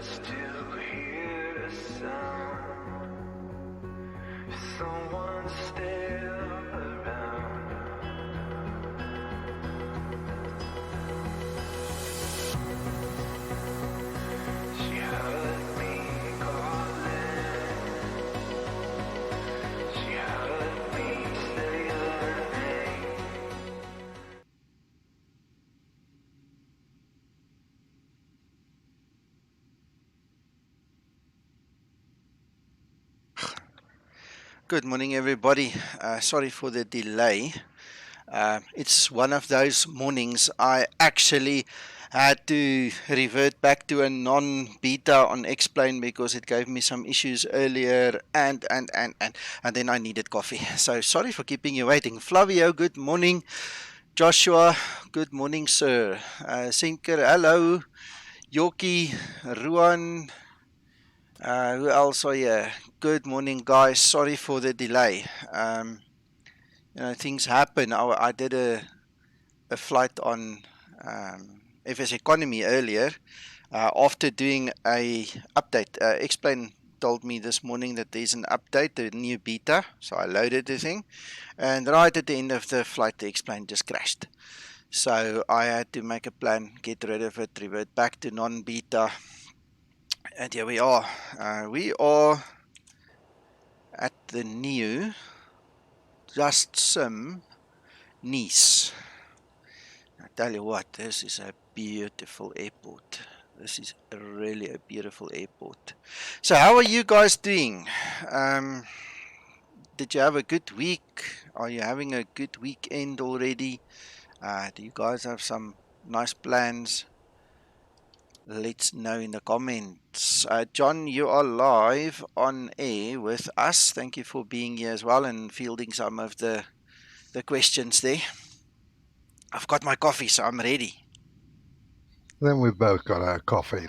still hear a sound. Someone's still around. She heard me calling. She heard me say her name. Good morning, everybody. Sorry for the delay. It's one of those mornings I actually had to revert back to a non-beta on X-Plane because it gave me some issues earlier and then I needed coffee. So sorry for keeping you waiting. Flavio, good morning. Joshua, good morning, sir. Sinker, hello. Yoki, Ruan, who else are here? Good morning, guys. Sorry for the delay. Things happen. I did a flight on FS Economy earlier. After doing a update, Explain told me this morning that there's an update, a new beta. So I loaded the thing, and right at the end of the flight, the Explain just crashed. So I had to make a plan, get rid of it, revert back to non-beta. And here we are. We are at the new Just Sim Nice. I tell you what, this is a beautiful airport. This is really a beautiful airport. So how are you guys doing? Did you have a good week? Are you having a good weekend already? Do you guys have some nice plans? Let's know in the comments. John, you are live on air with us. Thank you for being here as well and fielding some of the questions there. I've got my coffee, so I'm ready. Then we've both got our coffee.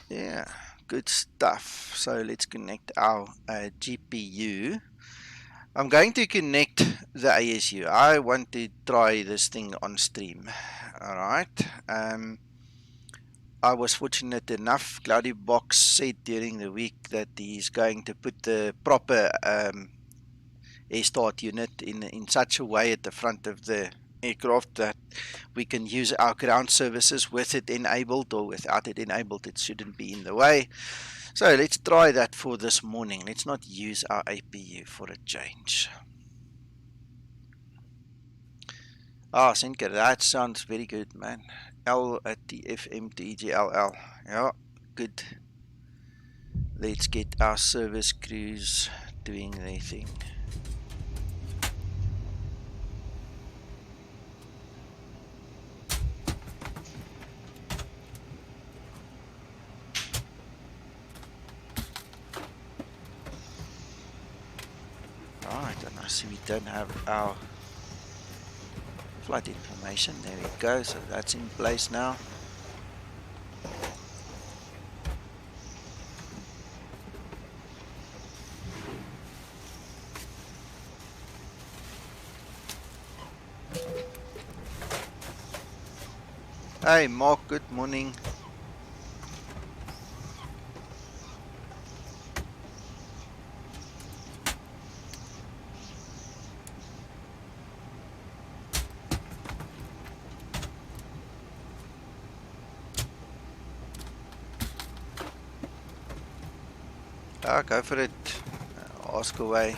Yeah, good stuff. So let's connect our GPU. I'm going to connect the ASU. I want to try this thing on stream. Alright. I was fortunate enough, Cloudy Box said during the week that he's going to put the proper air start unit in such a way at the front of the aircraft that we can use our ground services with it enabled, or without it enabled it shouldn't be in the way. So let's try that for this morning. Let's not use our APU for a change. Sinker, that sounds very good, man. L at the FM to EGLL. Yeah, good. Let's get our service crews doing their thing. Alright, and I see we don't have our flight information. There we go, so that's in place now. Hey Mark, good morning. Go for it. Ask away.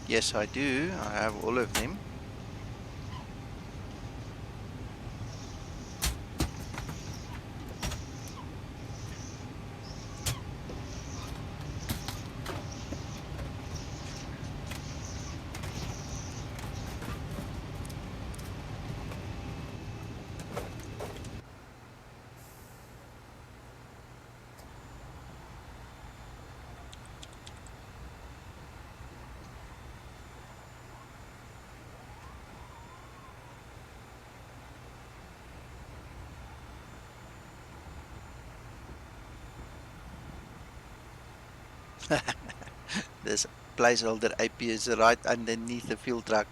Yes, I do. I have all of them. This placeholder AP is right underneath the fuel truck.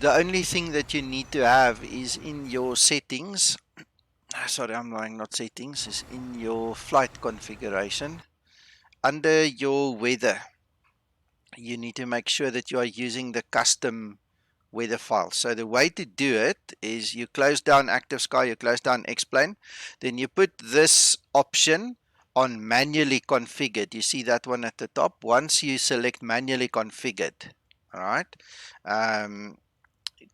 The only thing that you need to have is in your settings, sorry, I'm lying, not settings, is in your flight configuration. Under your weather, you need to make sure that you are using the custom weather file. So the way to do it is you close down Active Sky, you close down X-Plane, then you put this option on manually configured. You see that one at the top. Once you select manually configured, all right,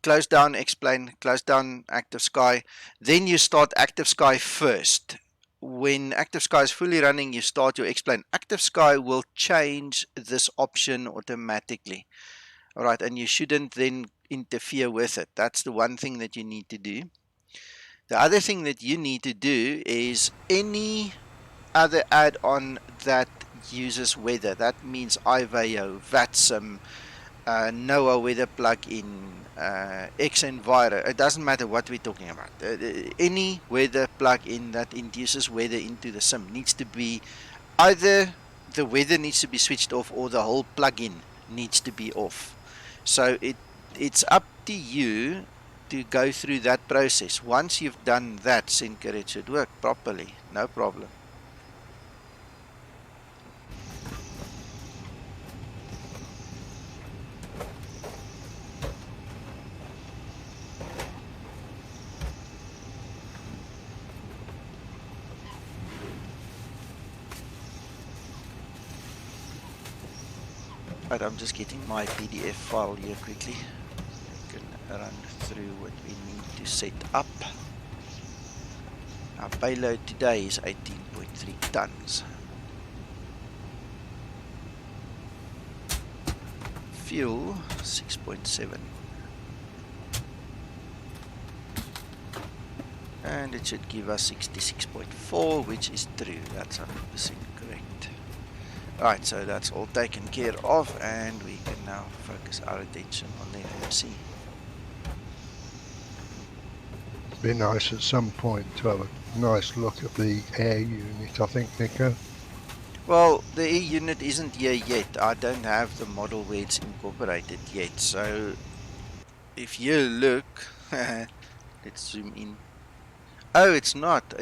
close down X-Plane, close down Active Sky, then you start Active Sky first. When Active Sky is fully running, you start your X-Plane. Active Sky will change this option automatically. All right, and you shouldn't then interfere with it. That's the one thing that you need to do. The other thing that you need to do is any other add-on that uses weather. That means iVeo, VATSIM, NOAA weather plugin, Xenviro. It doesn't matter what we're talking about. Any weather plugin that induces weather into the sim needs to be either the weather needs to be switched off or the whole plugin needs to be off. So it's up to you to go through that process. Once you've done that, Sinker, it should work properly. No problem. Right, I'm just getting my PDF file here quickly. We can run through what we need to set up. Our payload today is 18.3 tons. Fuel 6.7. And it should give us 66.4, which is true. That's 100% correct. Right, so that's all taken care of, and we can now focus our attention on the FMC. It'd be nice at some point to have a nice look at the air unit, I think, Nico. Well, the air unit isn't here yet. I don't have the model where it's incorporated yet. So if you look, let's zoom in. Oh, it's not.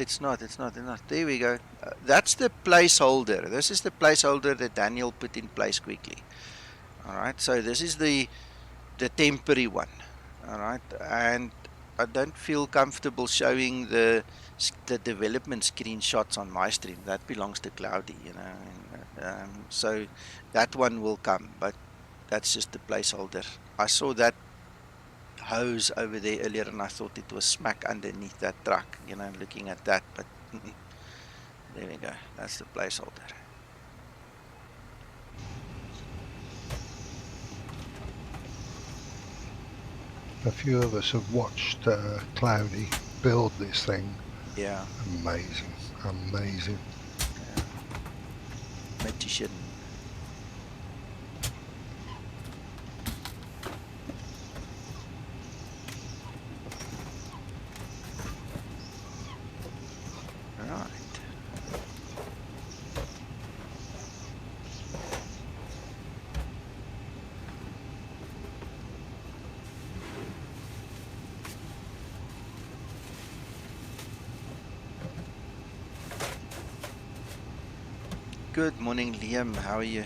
There we go. That's the placeholder. This is the placeholder that Daniel put in place quickly. All right. So this is the temporary one. All right. And I don't feel comfortable showing the development screenshots on my stream. That belongs to Cloudy, you know. And, so that one will come, but that's just the placeholder. I saw that hose over there earlier and I thought it was smack underneath that truck, you know, looking at that, but there we go. That's the placeholder. A few of us have watched Cloudy build this thing. Yeah. Amazing, amazing. Yeah. Magician. Right. Good morning, Liam. How are you?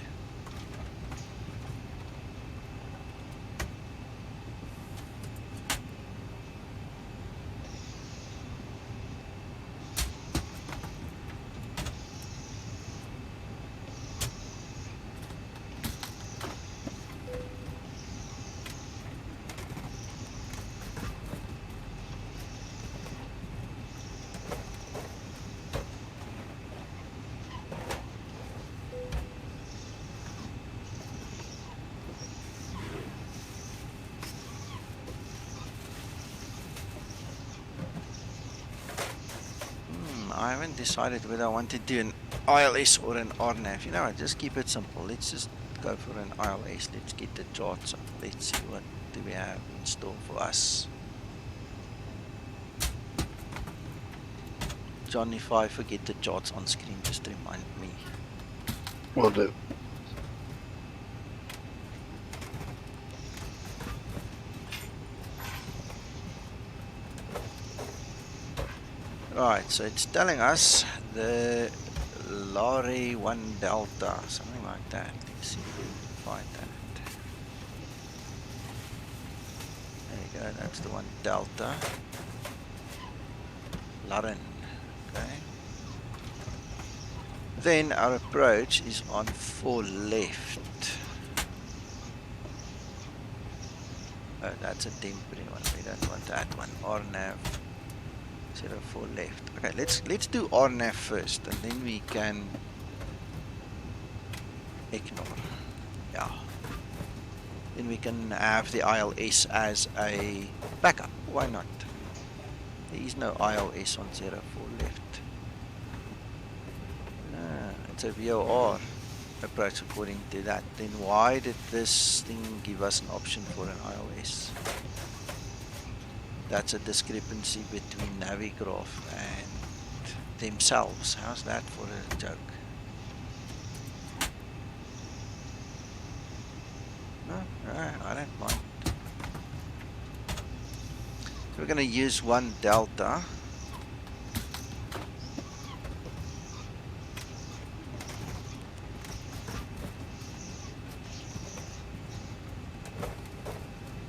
I haven't decided whether I want to do an ILS or an RNAV. You know what, just keep it simple. Let's just go for an ILS. Let's get the charts up. Let's see what do we have in store for us. John, if I forget the charts on screen, just remind me. Will do. Right, so it's telling us the Lorry 1 Delta, something like that. Let's see if we can find that. There you go, that's the 1 Delta. Lauren, okay. Then our approach is on 4 left. Oh, that's a temporary one, we don't want that one. RNAV 04 left. Okay, let's do RNAV first and then we can ignore. Yeah. Then we can have the ILS as a backup. Why not? There is no ILS on 04 left. It's a VOR approach according to that. Then why did this thing give us an option for an ILS? That's a discrepancy between Navigraph and themselves. How's that for a joke? No, I don't mind. So we're going to use 1 Delta.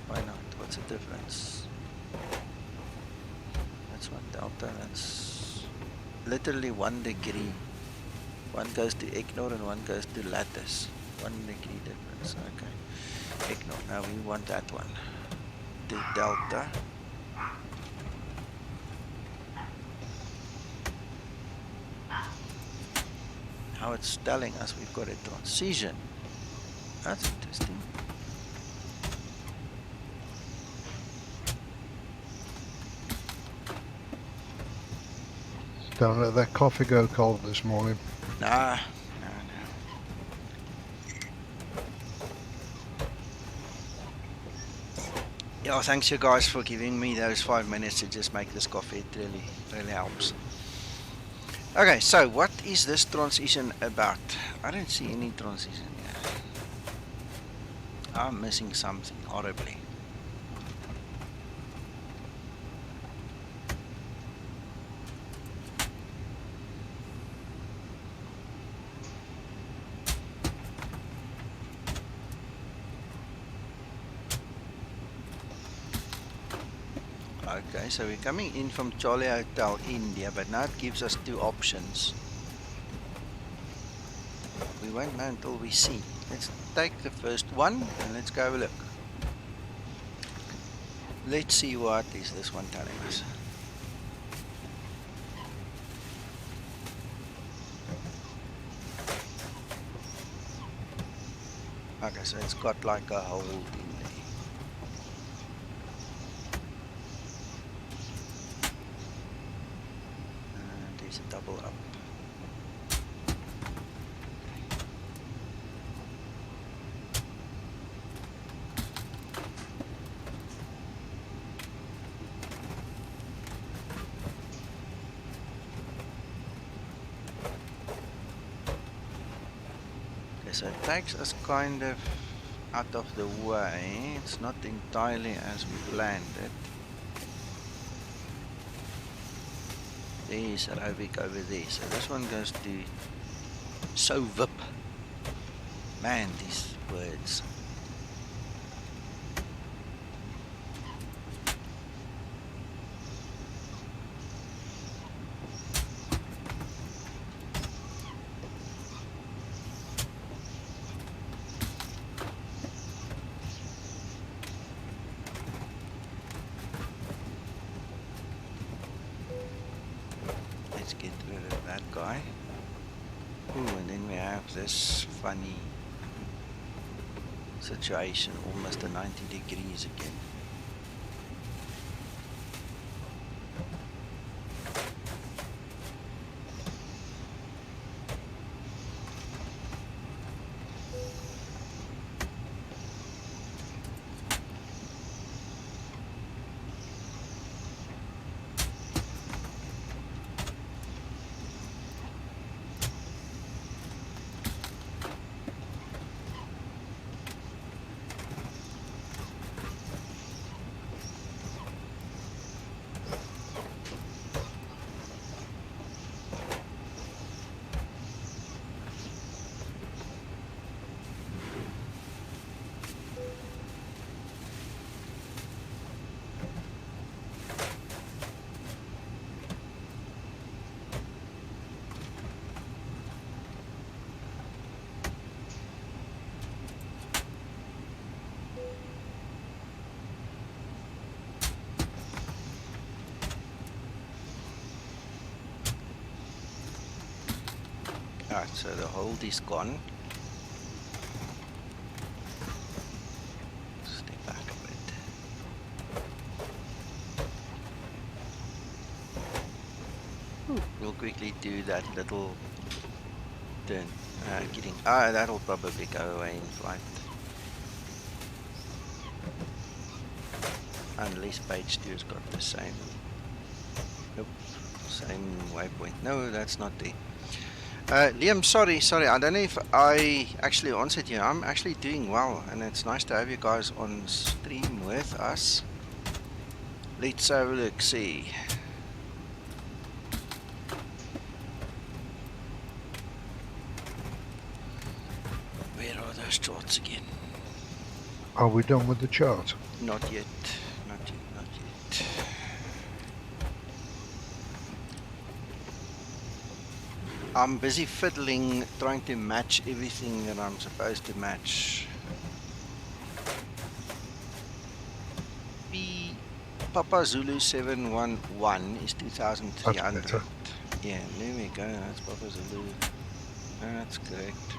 Why not? What's the difference? That's 1 Delta, that's literally 1 degree. One goes to ignore and one goes to lattice. 1 degree difference, okay. Ignore, now we want that one. The Delta. How it's telling us we've got a transition. That's interesting. Don't let that coffee go cold this morning. Nah, no. Yeah, thanks you guys for giving me those 5 minutes to just make this coffee. It really helps. Okay, so what is this transition about? I don't see any transition here. I'm missing something horribly. Okay, so we're coming in from Charlie Hotel, India, but now it gives us 2 options. We won't know until we see. Let's take the first one and let's go have a look. Let's see what is this one telling us. Okay, so it's got like a hold in there. And there's a double up. So it takes us kind of out of the way. It's not entirely as we planned it. There's aerobic over there. So this one goes to SOVUB. Man, these words. Get rid of that guy. Ooh, and then we have this funny situation, almost at 90 degrees again. Right, so the hold is gone. Step back a bit. We'll quickly do that little turn. That'll probably go away in flight. Unless page 2 has got the same. Nope, same waypoint. No, that's not there. Liam, sorry, I don't know if I actually answered you. I'm actually doing well, and it's nice to have you guys on stream with us. Let's have a look, see. Where are those charts again? Are we done with the chart? Not yet, not yet, not yet. I'm busy fiddling, trying to match everything that I'm supposed to match. Papa Zulu 711 is 2,300. That's better. Yeah, there we go. That's Papa Zulu. That's correct.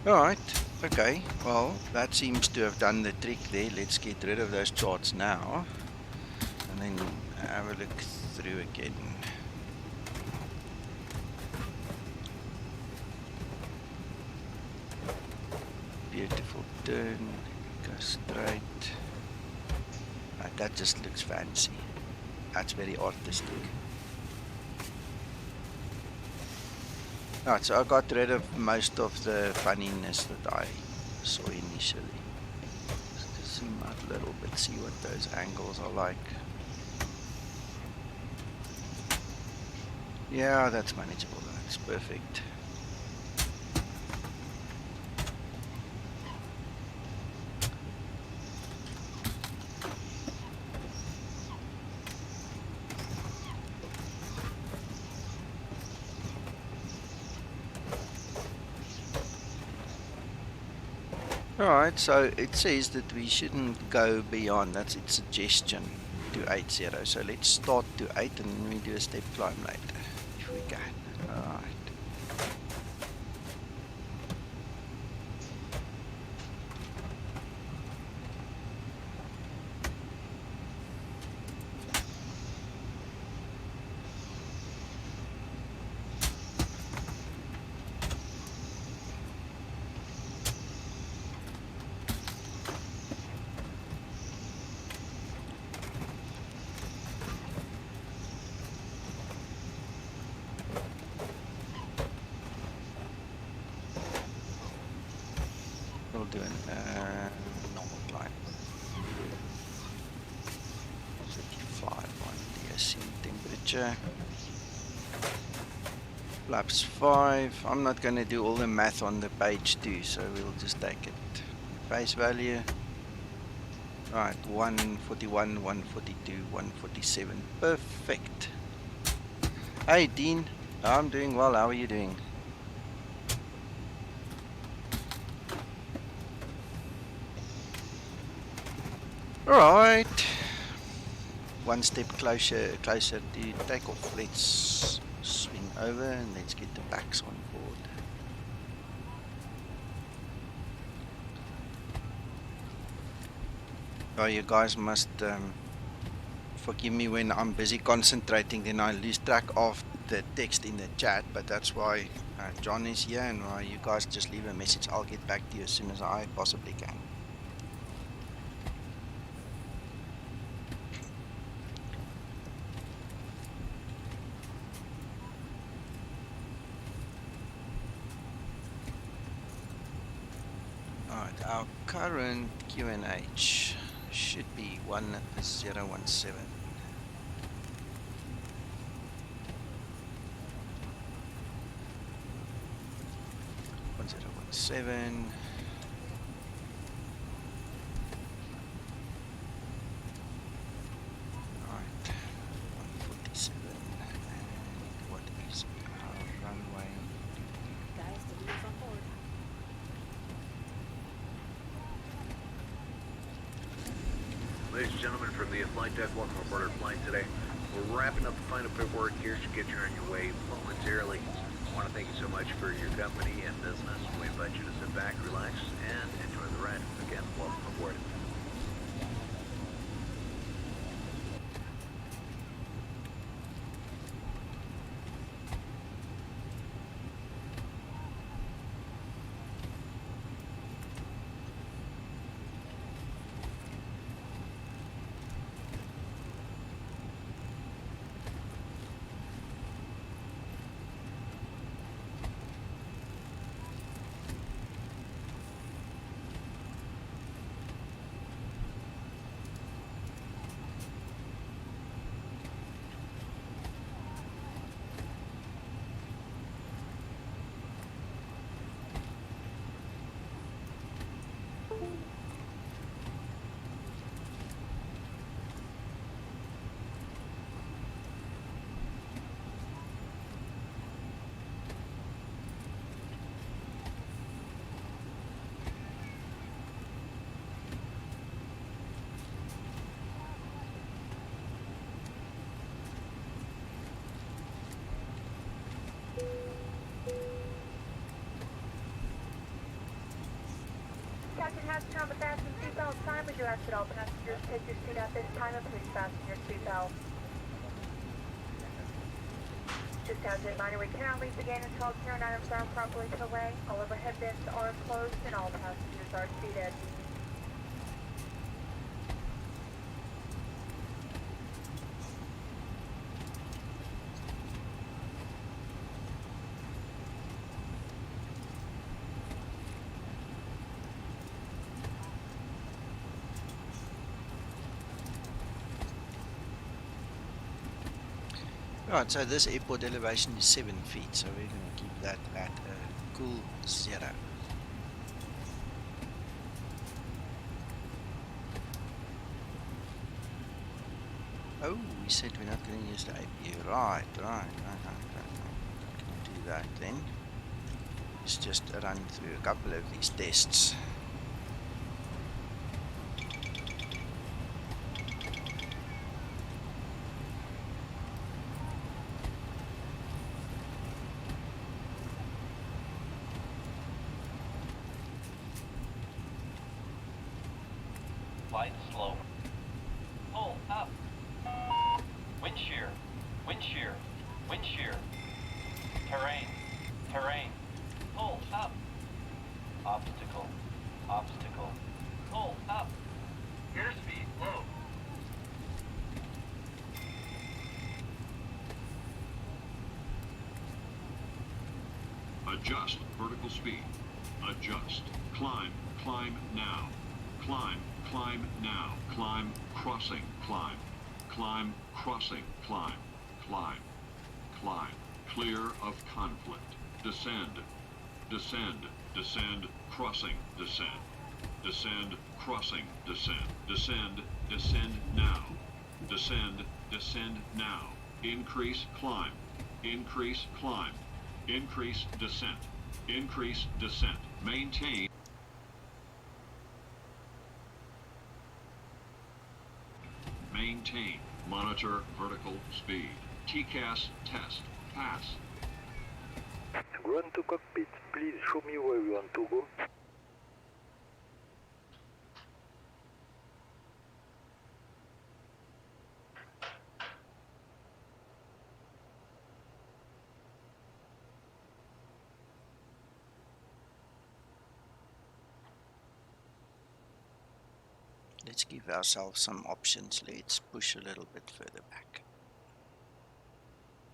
Alright, okay. Well, that seems to have done the trick there. Let's get rid of those charts now. And then have a look through again. Beautiful turn. Go straight. Right, that just looks fancy. That's very artistic. Right, so I got rid of most of the funniness that I saw initially. Just zoom out a little bit, see what those angles are like. Yeah, that's manageable. That's perfect. Alright, so it says that we shouldn't go beyond, that's its suggestion, to 80. So let's start to 8 and then we do a step climb later, if we can. Alright. We'll do an normal climb. 35 on DSC temperature. Flaps 5. I'm not going to do all the math on the page 2, so we'll just take it. Face value. Right, 141, 142, 147. Perfect. Hey Dean, I'm doing well. How are you doing? Alright, one step closer to takeoff. Let's swing over and let's get the backs on board. Oh, you guys must forgive me when I'm busy concentrating, then I lose track of the text in the chat, but that's why John is here and why you guys just leave a message. I'll get back to you as soon as I possibly can. Alright, our current QNH should be 1017. 1017. Alright, 147. And what is our runway? Guys, the wheels on board. Ladies and gentlemen, from the flight deck, welcome aboard our flight today. We're wrapping up the final paperwork here. Should get you on your way momentarily. I want to thank you so much for your company and business. We invite you to sit back, relax, and enjoy the ride. Again, welcome aboard. Captain has turned on the fasten seatbelt sign. We do ask that all passengers take your seat at this time and please fasten your seatbelt. Just as a reminder, we cannot leave the gate until all carrying items are properly put away. All overhead bins are closed and all passengers are seated. Right, so this airport elevation is 7 feet, so we're going to keep that at a cool 0. Oh, we said we're not going to use the APU. Right. Not going to do that then. Let's just run through a couple of these tests. Flight slow. Pull up. Wind shear. Wind shear. Wind shear. Terrain. Terrain. Pull up. Obstacle. Obstacle. Pull up. Airspeed low. Adjust vertical speed. Adjust. Climb. Climb now. Climb. Climb now. Climb. Crossing. Climb. Climb. Crossing. Climb. Climb. Climb. Clear of conflict. Descend. Descend. Descend. Crossing. Descend. Descend. Crossing. Descend. Descend. Descend now. Descend. Descend now. Increase climb. Increase climb. Increase descent. Increase descent. Maintain. Maintain. Monitor vertical speed. TCAS test. Pass. Ground to cockpit, please show me where you want to go. Let's give ourselves some options. Let's push a little bit further back.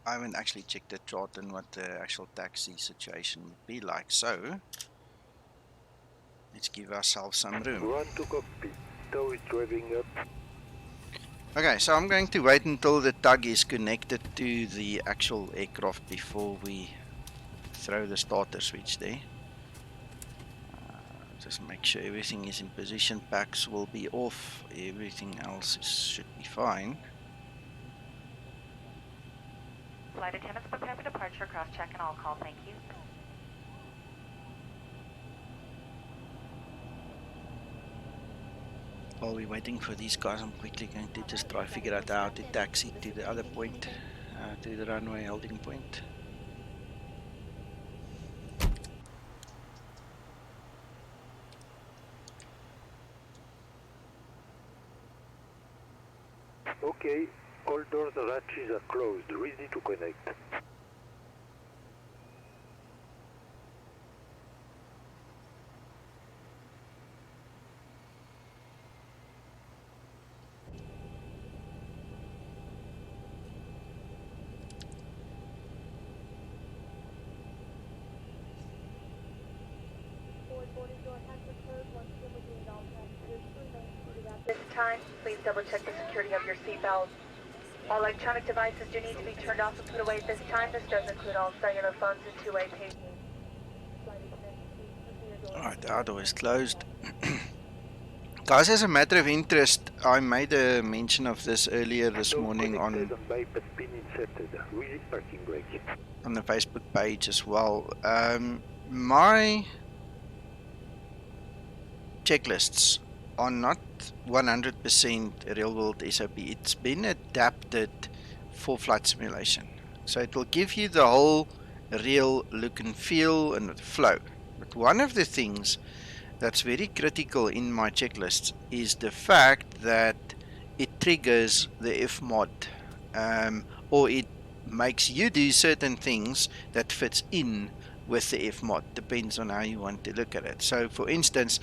I haven't actually checked the chart and what the actual taxi situation would be like, so let's give ourselves some room. Ground to cockpit, tow is driving up. Okay, so I'm going to wait until the tug is connected to the actual aircraft before we throw the starter switch there. Just make sure everything is in position, packs will be off, everything else should be fine. Flight attendants prepare for departure, cross-check and all call, thank you. While we're waiting for these guys, I'm quickly going to just try to figure out how to taxi to the other point, to the runway holding point. Okay, all doors and hatches are closed, ready to connect. This time, please double check the security of your seatbelt. All electronic devices do need to be turned off and put away at this time. This does include all cellular phones and two-way paging. Alright, the outdoor is closed. Guys, as a matter of interest, I made a mention of this earlier this morning on The map has been inserted. Release parking brake. the Facebook page as well. My checklists are not 100% real world SOP. It's been adapted for flight simulation. So it will give you the whole real look and feel and flow. But one of the things that's very critical in my checklists is the fact that it triggers the FMOD, or it makes you do certain things that fits in with the FMOD. Depends on how you want to look at it. So for instance,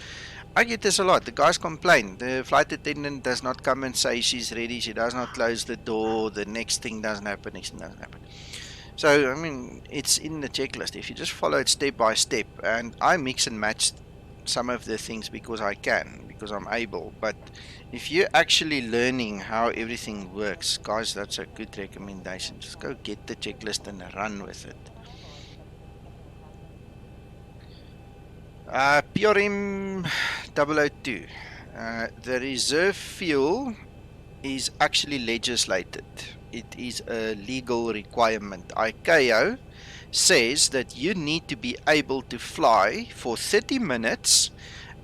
I get this a lot. The guys complain. The flight attendant does not come and say she's ready. She does not close the door. The next thing doesn't happen. Next thing doesn't happen. So, I mean, it's in the checklist. If you just follow it step by step, and I mix and match some of the things because I can, because I'm able. But if you're actually learning how everything works, guys, that's a good recommendation. Just go get the checklist and run with it. PRM 002. The reserve fuel is actually legislated. It is a legal requirement. ICAO says that you need to be able to fly for 30 minutes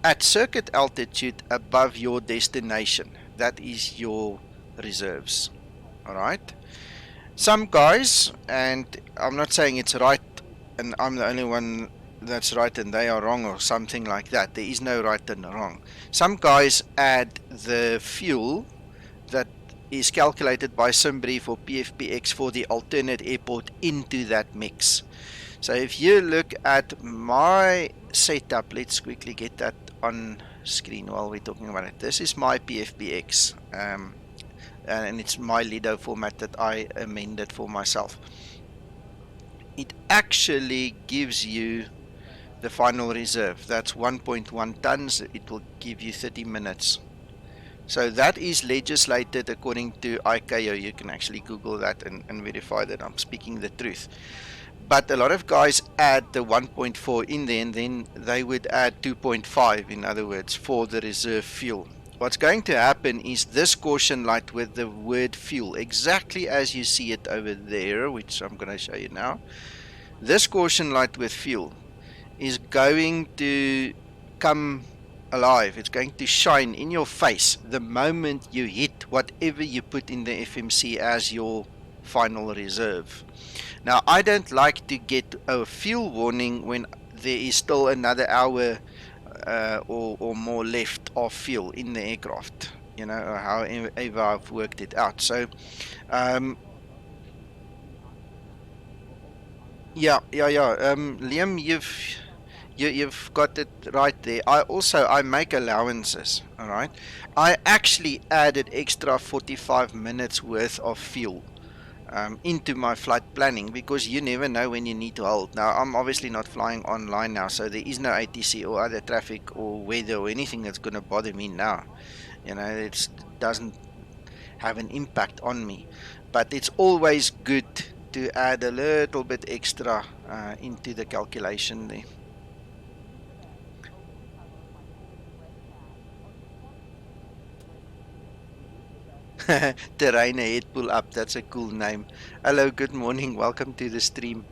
at circuit altitude above your destination. That is your reserves. Alright? Some guys, and I'm not saying it's right and I'm the only one that's right and they are wrong or something like that. There is no right and wrong. Some guys add the fuel that is calculated by Simbrief or PFPX for the alternate airport into that mix. So if you look at my setup, let's quickly get that on screen while we're talking about it. This is my PFPX, and it's my Lido format that I amended for myself. It actually gives you the final reserve. That's 1.1 tons. It will give you 30 minutes. So that is legislated according to ICAO. You can actually Google that and verify that I'm speaking the truth. But a lot of guys add the 1.4 in there, and then they would add 2.5, in other words, for the reserve fuel. What's going to happen is this caution light with the word fuel, exactly as you see it over there, which I'm going to show you now. This caution light with fuel is going to come alive. It's going to shine in your face the moment you hit whatever you put in the FMC as your final reserve. Now, I don't like to get a fuel warning when there is still another hour or more left of fuel in the aircraft, you know, or however I've worked it out. So Liam, you've got it right there. I make allowances. All right, I actually added extra 45 minutes worth of fuel into my flight planning, because you never know when you need to hold. Now, I'm obviously not flying online now, so there is no ATC or other traffic or weather or anything that's going to bother me now. You know, it doesn't have an impact on me. But it's always good to add a little bit extra into the calculation there. Terrain head pull up, that's a cool name. Hello, good morning, welcome to the stream.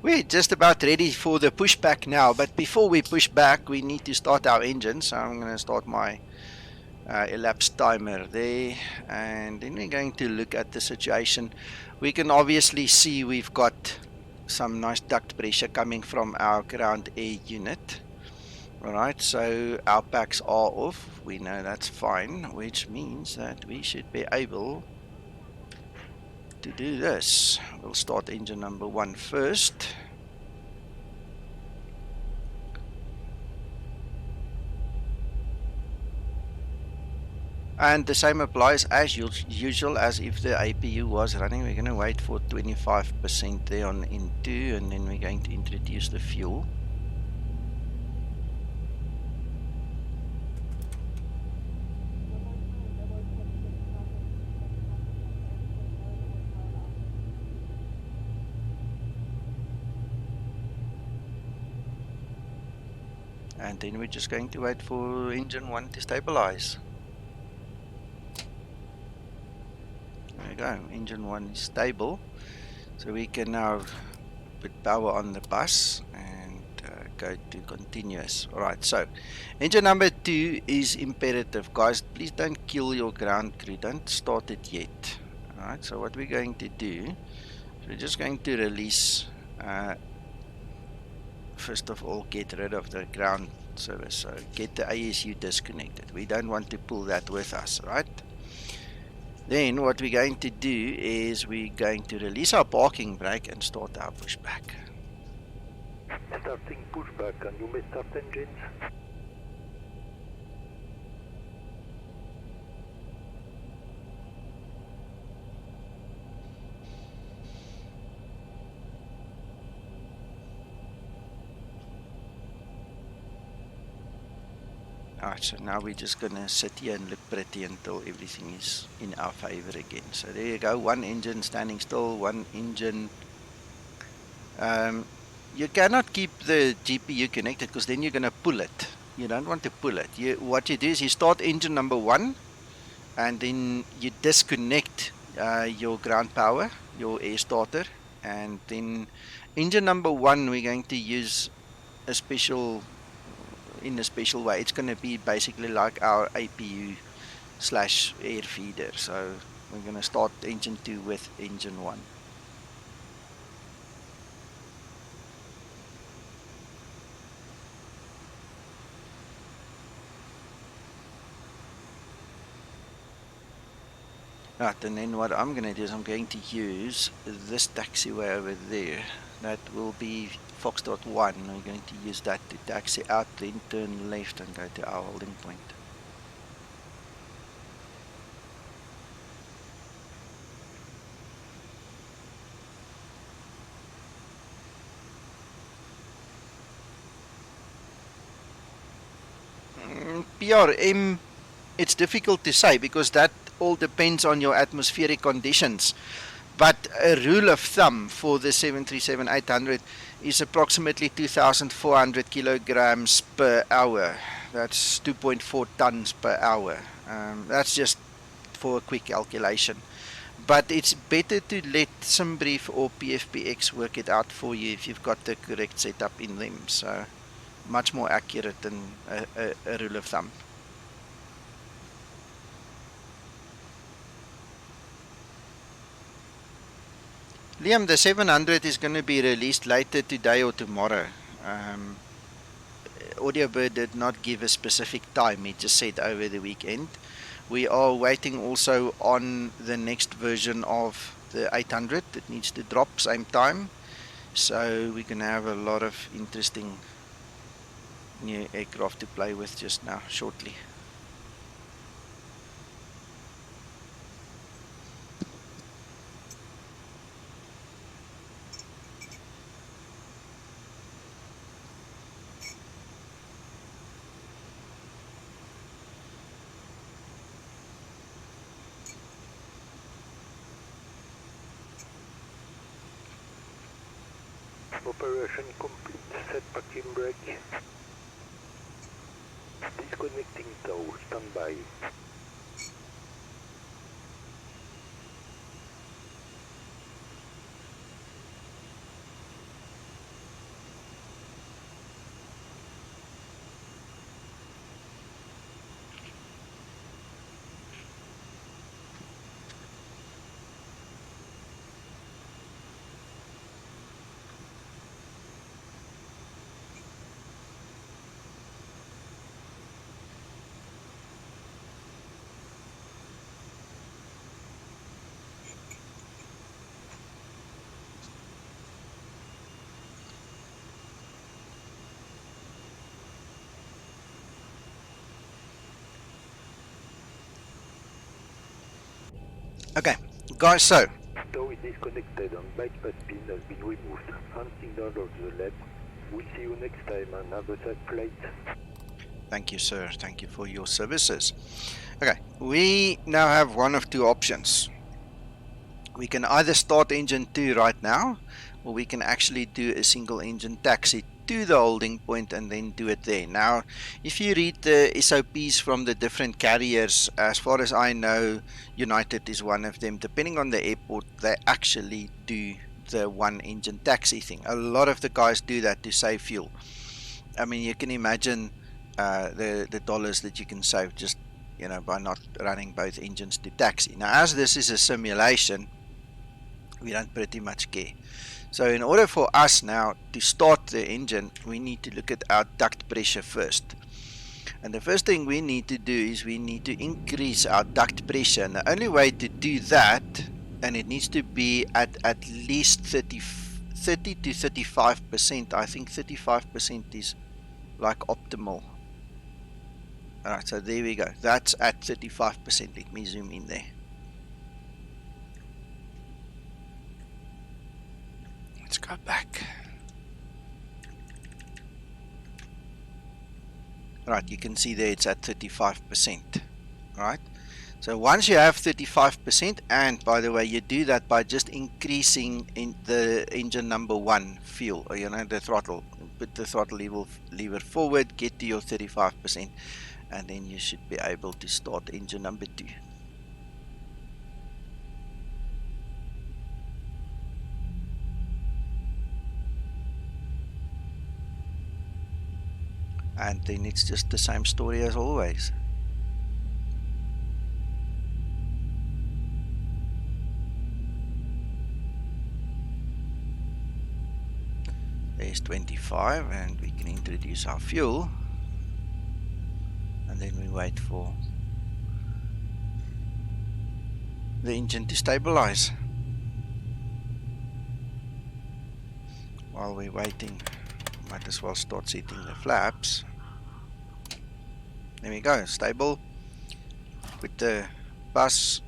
We're just about ready for the pushback now, but before we push back, we need to start our engine. So I'm going to start my elapsed timer there, and then we're going to look at the situation. We can obviously see we've got some nice duct pressure coming from our ground air unit. Alright, so our packs are off. We know that's fine, which means that we should be able to do this, we'll start engine number 1 first. And the same applies as usual as if the APU was running. We're going to wait for 25% there on N2, and then we're going to introduce the fuel. And then we're just going to wait for engine 1 to stabilize. There we go, engine 1 is stable. So we can now put power on the bus and go to continuous. Alright, so engine number 2 is imperative. Guys, please don't kill your ground crew. Don't start it yet. Alright, so what we're going to do, we're just going to release, first of all, get rid of the ground service. So get the ASU disconnected. We don't want to pull that with us, right? Then what we're going to do is we're going to release our parking brake and start our pushback. Starting pushback, and you may start engines. Alright, so now we're just going to sit here and look pretty until everything is in our favor again. So there you go, one engine standing still, one engine. You cannot keep the GPU connected because then you're going to pull it. You don't want to pull it. What you do is you start engine number 1 and then you disconnect your ground power, your air starter, and then engine number 1 we're going to use a special way. It's going to be basically like our APU slash air feeder. So we're going to start engine 2 with engine 1. Right, and then what I'm going to do is I'm going to use this taxiway over there. That will be Foxtrot 1. We're going to use that to taxi out, then turn left and go to our holding point. PRM, it's difficult to say because that all depends on your atmospheric conditions. But a rule of thumb for the 737-800 is approximately 2,400 kilograms per hour. That's 2.4 tons per hour. That's just for a quick calculation. But it's better to let SimBrief or PFPX work it out for you if you've got the correct setup in them. So much more accurate than a rule of thumb. Liam, the 700 is going to be released later today or tomorrow. Audiobird did not give a specific time, it just said over the weekend. We are waiting also on the next version of the 800 that needs to drop same time. So we're going to have a lot of interesting new aircraft to play with just now, shortly. Operation complete. Set parking brake. Disconnecting tow. Standby. Okay, guys, so Tow is disconnected and bypass pin has been removed. Hand signal of the lab. We'll see you next time and have a safe flight. thank you, sir. Thank you for your services. Okay, we now have one of two options. We can either start engine 2 right now, or we can actually do a single engine taxi to the holding point and then do it there. Now, if you read the SOPs from the different carriers, as far as I know, United is one of them. Depending on the airport, they actually do the one engine taxi thing. A lot of the guys do that to save fuel. I mean, you can imagine the dollars that you can save just, by not running both engines to taxi. Now, as this is a simulation, we don't pretty much care. So in order for us now to start the engine, we need to look at our duct pressure first. And the first thing we need to do is we need to increase our duct pressure. And the only way to do that, and it needs to be at least 30 to 35%. I think 35% is like optimal. Alright, so there we go. That's at 35%. Let me zoom in there. Let's go back. Right, you can see there it's at 35%. Right, so once you have 35%, and by the way, you do that by just increasing in the engine number 1 fuel, or the throttle. Put the throttle lever forward, get to your 35%, and then you should be able to start engine number 2. And then it's just the same story as always. There's 25, and we can introduce our fuel, and then we wait for the engine to stabilize. While we're waiting, might as well start setting the flaps. There we go, stable. Put the bus,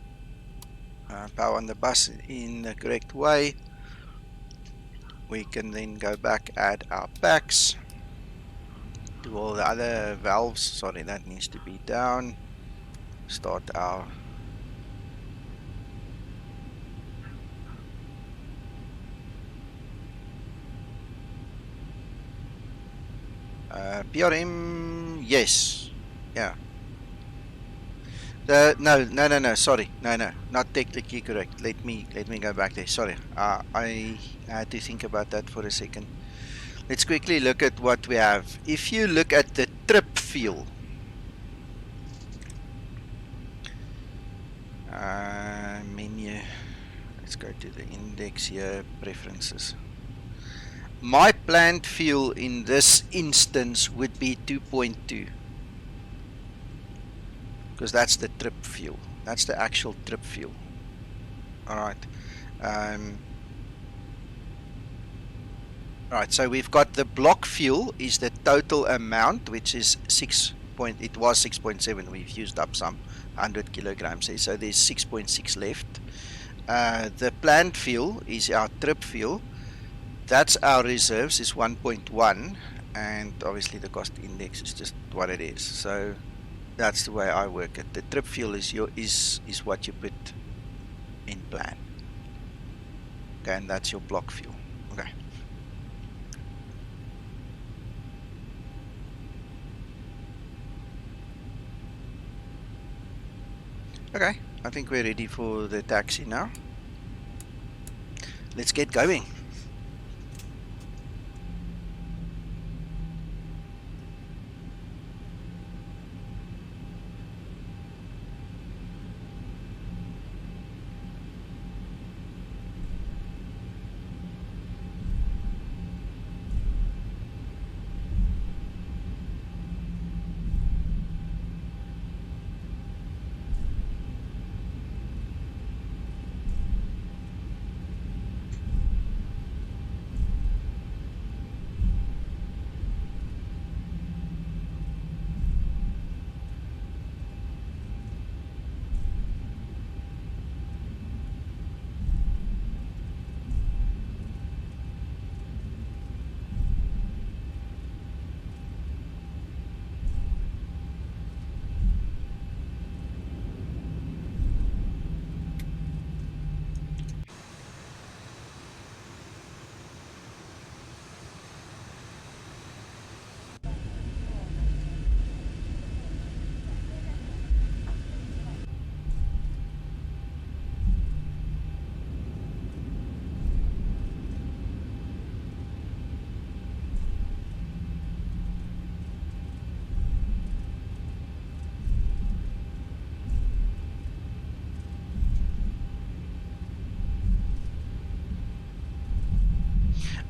power on the bus in the correct way. We can then go back, add our packs, do all the other valves. Sorry, that needs to be down. Start our PRM, yes, yeah. No, sorry, no, not technically correct. Let me go back there. Sorry, I had to think about that for a second. Let's quickly look at what we have. If you look at the trip fuel, menu, let's go to the index here, preferences. My planned fuel in this instance would be 2.2, because that's the trip fuel. That's the actual trip fuel. Alright. Alright, so we've got the block fuel is the total amount, which is it was 6.7. We've used up some 100 kilograms here, so there's 6.6 left. The planned fuel is our trip fuel. That's our reserves, is 1.1, and obviously the cost index is just what it is. So that's the way I work it. The trip fuel is what you put in plan. Okay, and that's your block fuel. Okay. Okay, I think we're ready for the taxi now. Let's get going.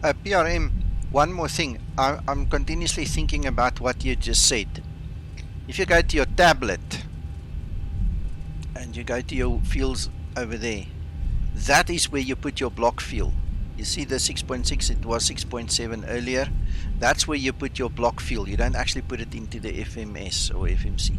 PRM, one more thing. I'm continuously thinking about what you just said. If you go to your tablet and you go to your fields over there, that is where you put your block field. You see the 6.6, it was 6.7 earlier. That's where you put your block field. You don't actually put it into the FMS or FMC.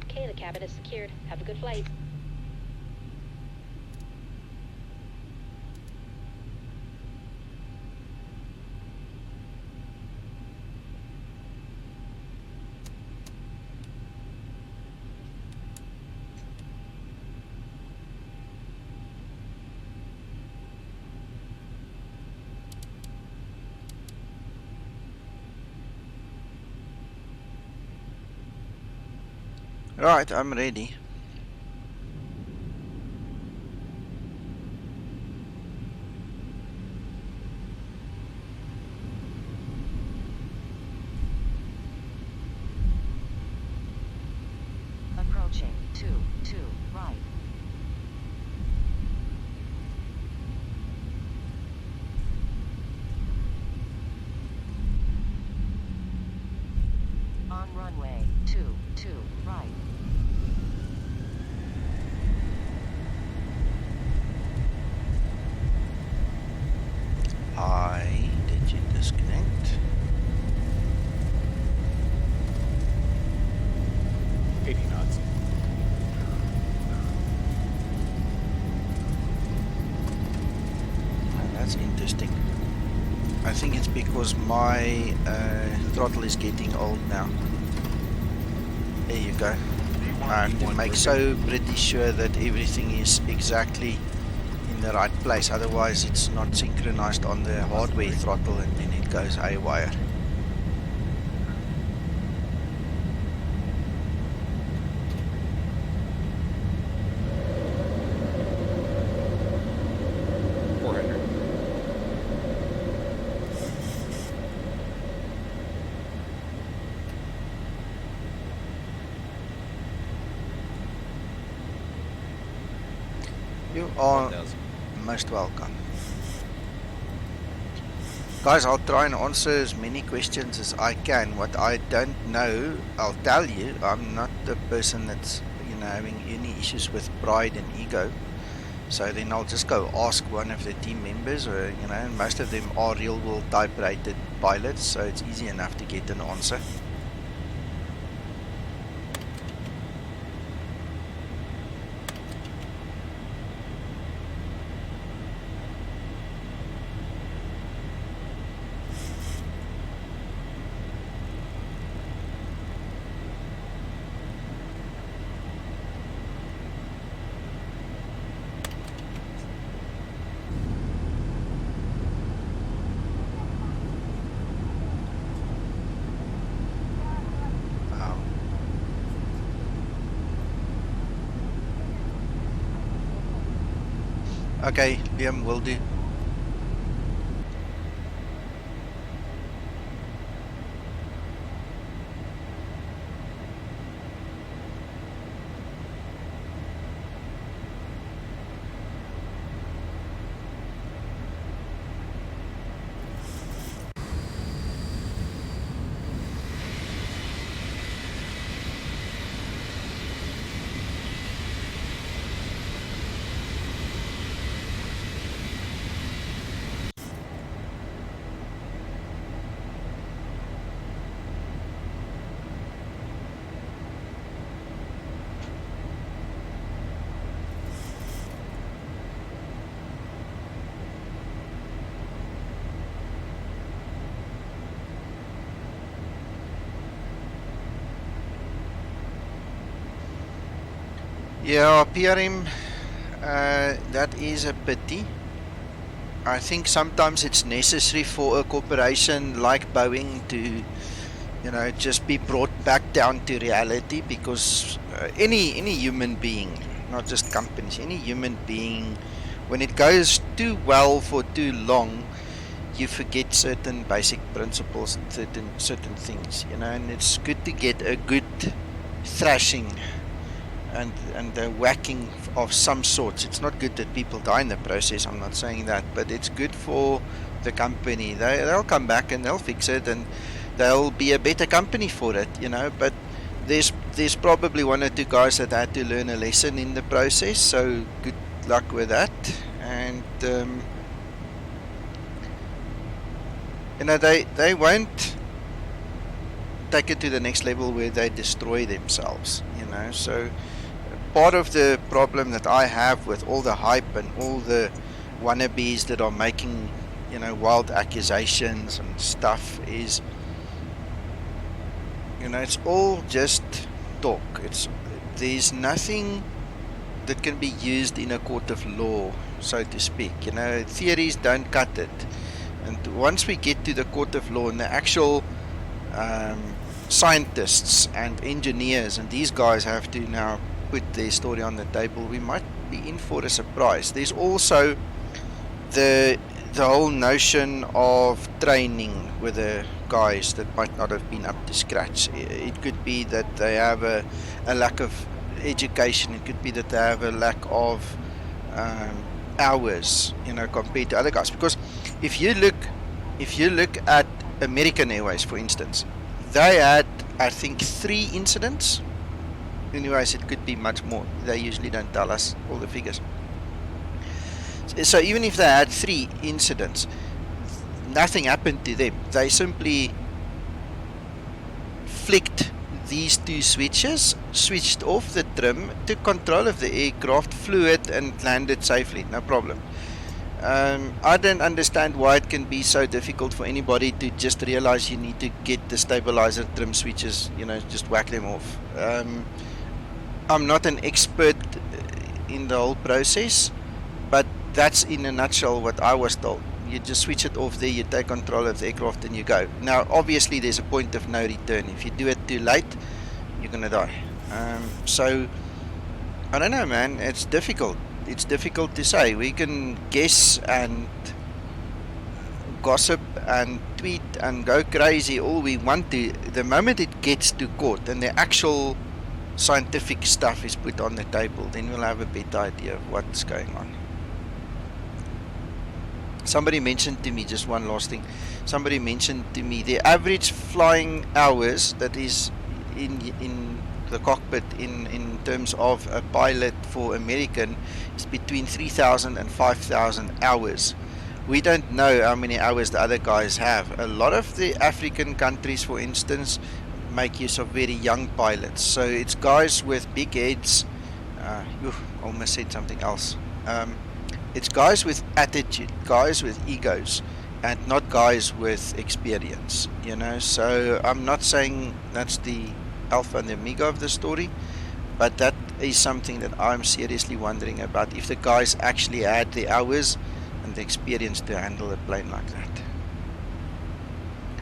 Okay, the cabin is secured. Have a good flight. Right, I'm ready. Approaching 2 right. On runway 2 right. Hi, did you disconnect? 80 knots. That's interesting. I think it's because my throttle is getting old now. There you go. I have to make so pretty sure that everything is exactly in the right place, otherwise it's not synchronized on the hardware throttle and then it goes haywire. You are most welcome. Guys, I'll try and answer as many questions as I can. What I don't know, I'll tell you. I'm not the person that's, having any issues with pride and ego. So then I'll just go ask one of the team members, or, and most of them are real world type rated pilots, so it's easy enough to get an answer. Okay, Liam, will do. Yeah, PRM, That is a pity. I think sometimes it's necessary for a corporation like Boeing to, you know, just be brought back down to reality, because any human being, not just companies, any human being, when it goes too well for too long, you forget certain basic principles and certain things, you know. And it's good to get a good thrashing and a whacking of some sorts. It's not good that people die in the process, I'm not saying that, but it's good for the company. They'll come back and they'll fix it, and they'll be a better company for it, you know. But there's probably one or two guys that had to learn a lesson in the process, so good luck with that. And you know, they won't take it to the next level where they destroy themselves, you know. So part of the problem that I have with all the hype and all the wannabes that are making, you know, wild accusations and stuff is, you know, it's all just talk. There's nothing that can be used in a court of law, so to speak. You know, theories don't cut it. And once we get to the court of law and the actual scientists and engineers and these guys have to now put their story on the table, we might be in for a surprise. There's also the whole notion of training with the guys that might not have been up to scratch. It could be that they have a lack of education. It could be that they have a lack of hours, you know, compared to other guys. Because if you look at American Airways, for instance, they had, I think, 3 incidents. Anyways, it could be much more. They usually don't tell us all the figures. So even if they had 3 incidents, nothing happened to them. They simply flicked these 2 switches, switched off the trim, took control of the aircraft, flew it and landed safely, no problem. I don't understand why it can be so difficult for anybody to just realize you need to get the stabilizer trim switches, you know, just whack them off. I'm not an expert in the whole process, but that's in a nutshell what I was told. You just switch it off there, you take control of the aircraft and you go. Now obviously there's a point of no return. If you do it too late, you're gonna die. So I don't know, man, it's difficult to say. We can guess and gossip and tweet and go crazy all we want to. The moment it gets to court and the actual scientific stuff is put on the table, then we'll have a better idea of what's going on. Somebody mentioned to me, just one last thing, somebody mentioned to me the average flying hours that is in the cockpit in terms of a pilot for American is between 3,000 and 5,000 hours. We don't know how many hours the other guys have. A lot of the African countries, for instance, make use of very young pilots. So it's guys with big heads. Almost said something else. It's guys with attitude, guys with egos, and not guys with experience, you know. So I'm not saying that's the alpha and the omega of the story, but that is something that I'm seriously wondering about, if the guys actually had the hours and the experience to handle a plane like that.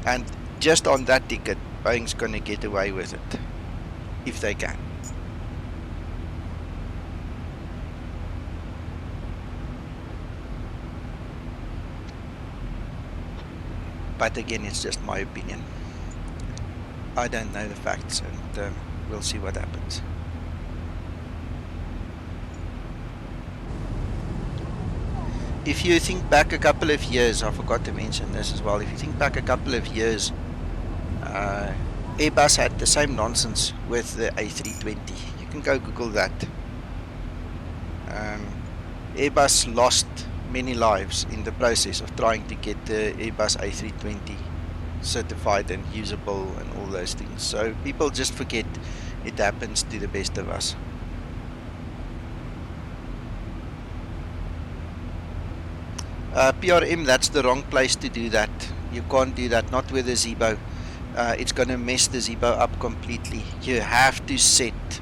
And just on that ticket, Boeing's gonna get away with it, if they can. But again, it's just my opinion. I don't know the facts, and we'll see what happens. If you think back a couple of years, I forgot to mention this as well, if you think back a couple of years, Airbus had the same nonsense with the A320. You can go Google that. Airbus lost many lives in the process of trying to get the Airbus A320 certified and usable and all those things. So people just forget it happens to the best of us. PRM, that's the wrong place to do that. You can't do that, not with a Zibo. It's going to mess the Zibo up completely. You have to set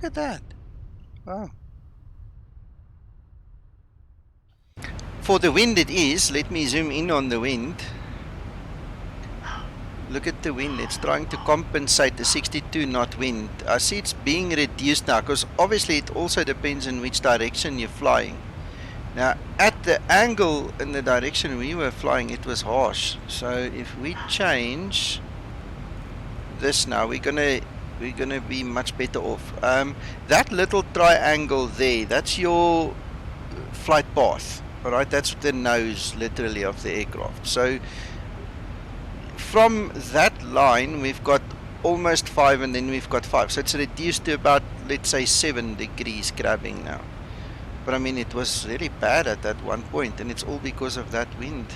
Look at that. Wow. For the wind it is, let me zoom in on the wind. Look at the wind, it's trying to compensate the 62 knot wind. I see it's being reduced now, because obviously it also depends on which direction you're flying. Now, at the angle in the direction we were flying, it was harsh. So if we change this now, we're gonna be much better off. That little triangle there, that's your flight path. Alright, that's the nose literally of the aircraft. So from that line we've got almost 5 and then we've got 5. So it's reduced to about, let's say, 7 degrees grabbing now. But I mean, it was really bad at that one point, and it's all because of that wind.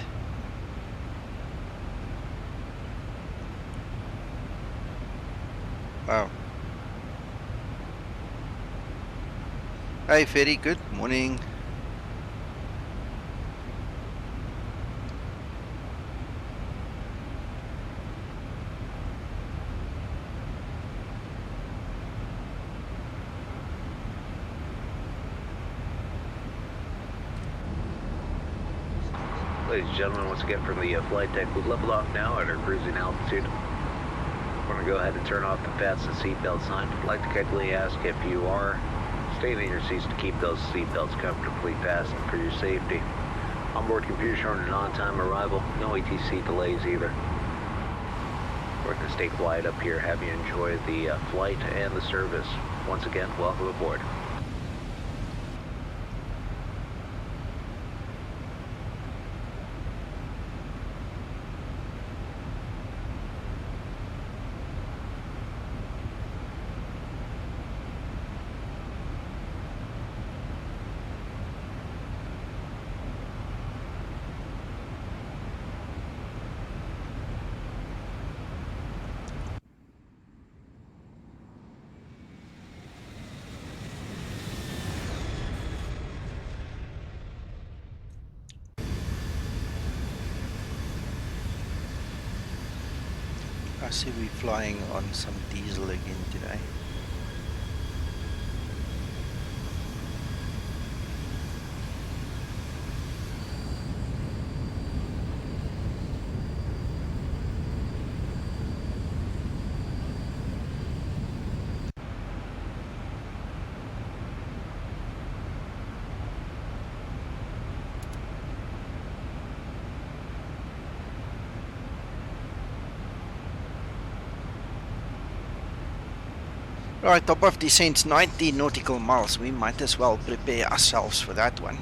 Wow. Hey, very good morning. Ladies and gentlemen, once again from the flight deck, we've leveled off now at our cruising altitude. We're going to go ahead and turn off the fasten seatbelt sign. I'd like to kindly ask if you are staying in your seats to keep those seatbelts comfortably fastened for your safety. Onboard computer showing an on-time arrival, no ATC delays either. We're going to stay quiet up here, have you enjoy the flight and the service. Once again, welcome aboard. I see we're flying on some diesel again today. Right, top of descent, 90 nautical miles. We might as well prepare ourselves for that one.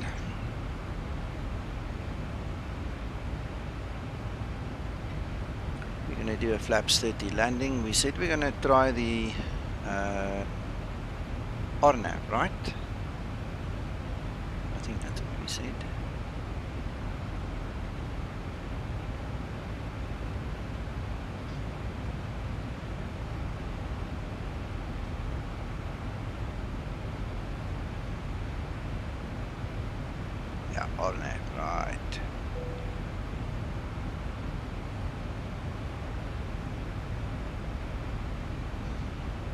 We're going to do a flaps 30 landing. We said we're going to try the RNAV, right? I think that's what we said. Yeah, RNAV, right.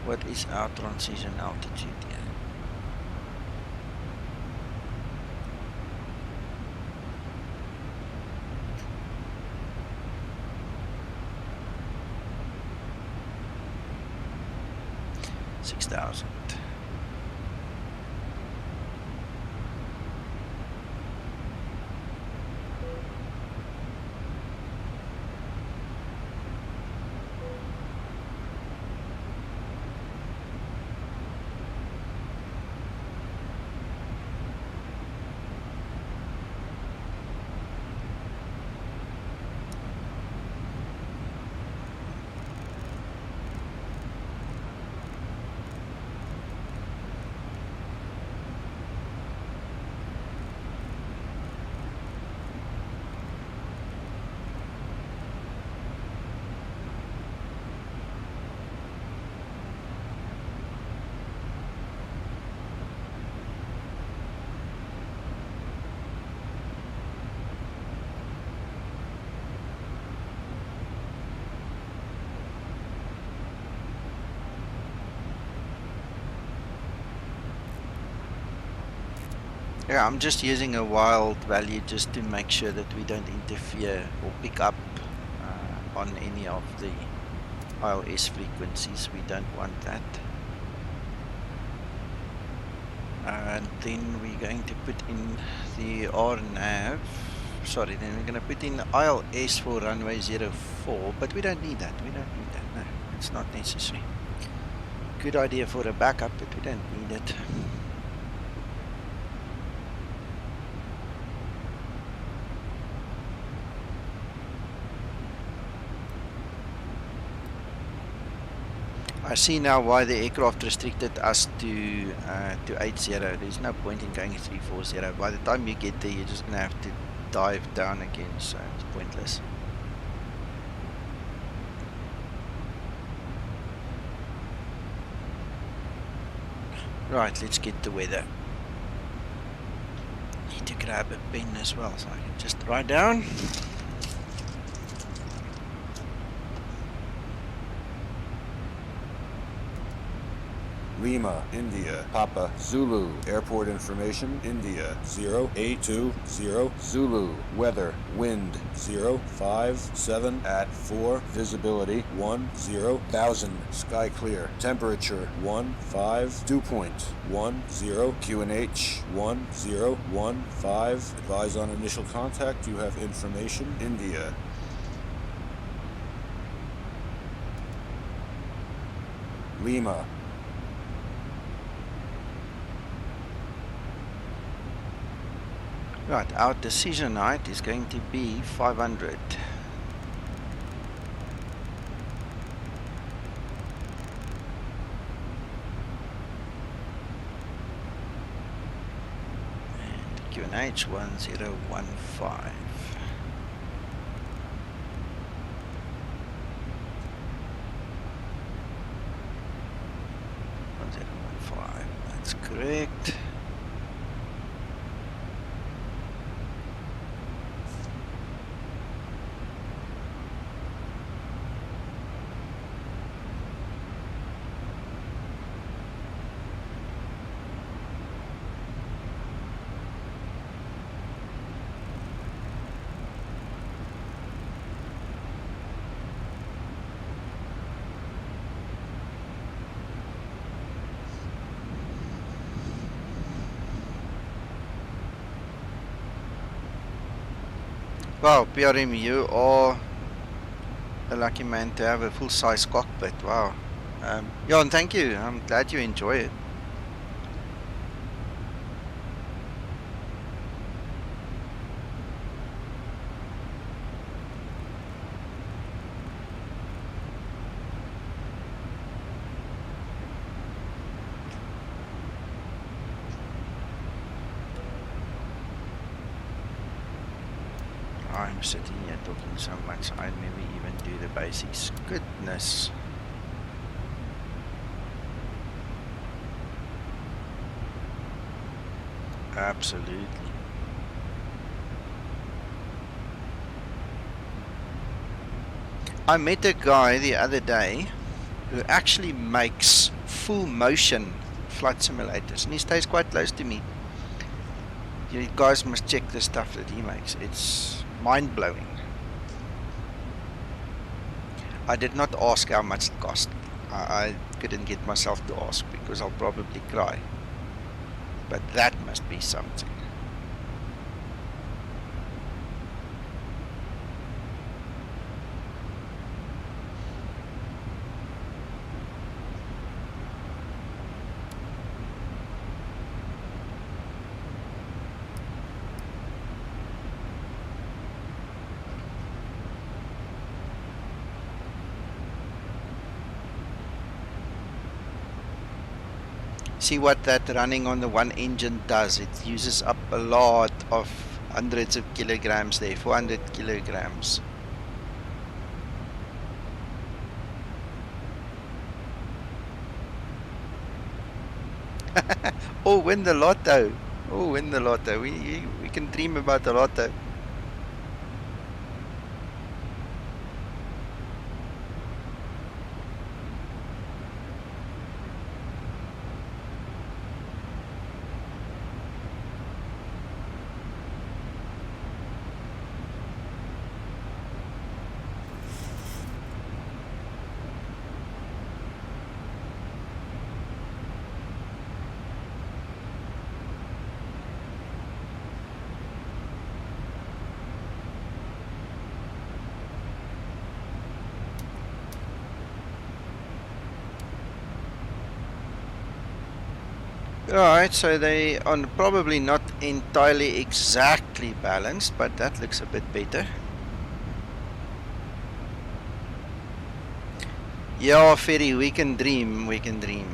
What is our transition altitude here? $6,000. Yeah, I'm just using a wild value just to make sure that we don't interfere or pick up on any of the ILS frequencies. We don't want that. And then we're going to put in the RNAV. Sorry, then we're going to put in ILS for runway 04, but we don't need that. We don't need that. No, it's not necessary. Good idea for a backup, but we don't need it. I see now why the aircraft restricted us to 80. There's no point in going 340. By the time you get there, you're just going to have to dive down again, so it's pointless. Right, let's get the weather. Need to grab a pen as well, so I can just write down. Lima, India, Papa, Zulu, airport information, India, 0820, Zulu, weather, wind, 057 at 4, visibility, 10,000, sky clear, temperature, 15, dew point, 10, QNH, 1015, advise on initial contact, you have information, India. Lima, Right, our decision height is going to be 500. And QNH 1015. 1015, that's correct. Wow, PRM, you are a lucky man to have a full-size cockpit. Wow. Jan, thank you. I'm glad you enjoy it. I'm sitting here talking so much, I never even do the basics. Goodness. Absolutely. I met a guy the other day who actually makes full motion flight simulators, and he stays quite close to me. You guys must check the stuff that he makes. It's mind-blowing. I did not ask how much it cost. I couldn't get myself to ask because I'll probably cry. But that must be something. See what that running on the one engine does. It uses up a lot of hundreds of kilograms there, 400 kilograms. Oh, win the lotto. Oh, win the lotto. We can dream about the lotto. Alright, so they are probably not entirely exactly balanced, but that looks a bit better. Yeah, Ferry, we can dream, we can dream.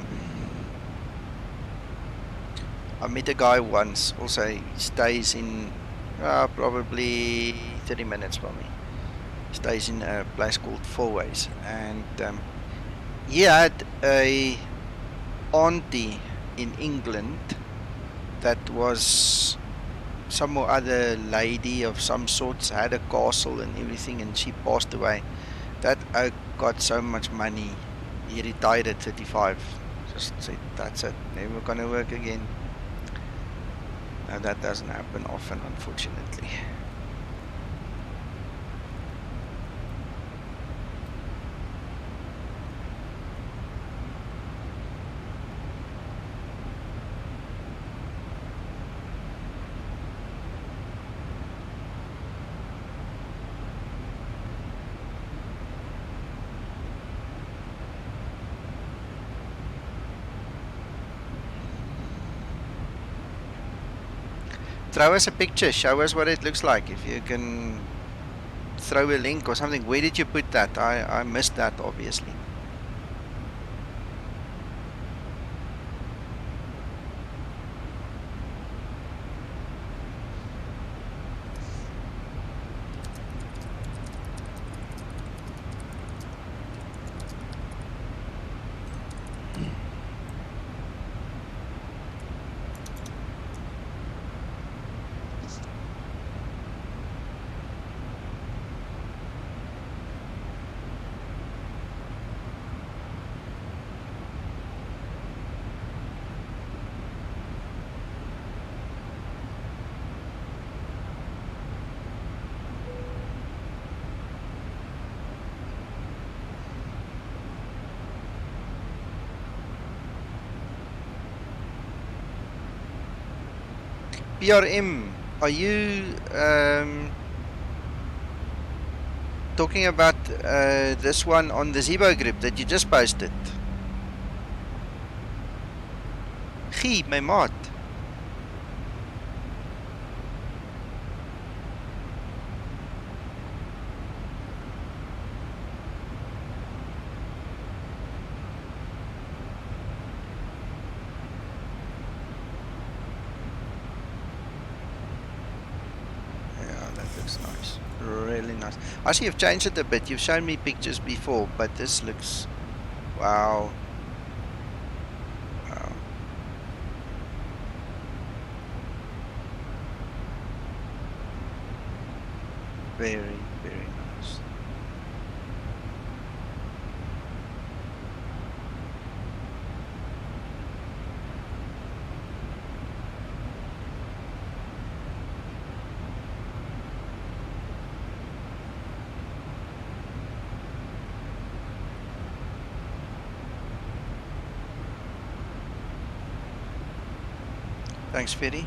I met a guy once, also he stays in probably 30 minutes from me. Stays in a place called Four Ways, and he had a auntie in England that was some or other lady of some sorts, had a castle and everything, and she passed away. That oak got so much money, he retired at 35. Just said, that's it, never gonna work again. Now that doesn't happen often, unfortunately. Throw us a picture, show us what it looks like. If you can throw a link or something. Where did you put that? I missed that, obviously. PRM, are you talking about this one on the Zibo group that you just posted? Gee, my maat. Nice, really nice. I see you've changed it a bit. You've shown me pictures before, but this looks, wow. Wow. Very, very nice. Thanks, Ferry.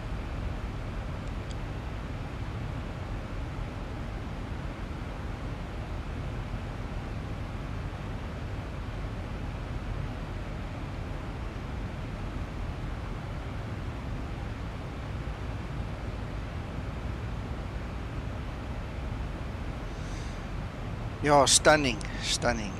Yeah, stunning, stunning.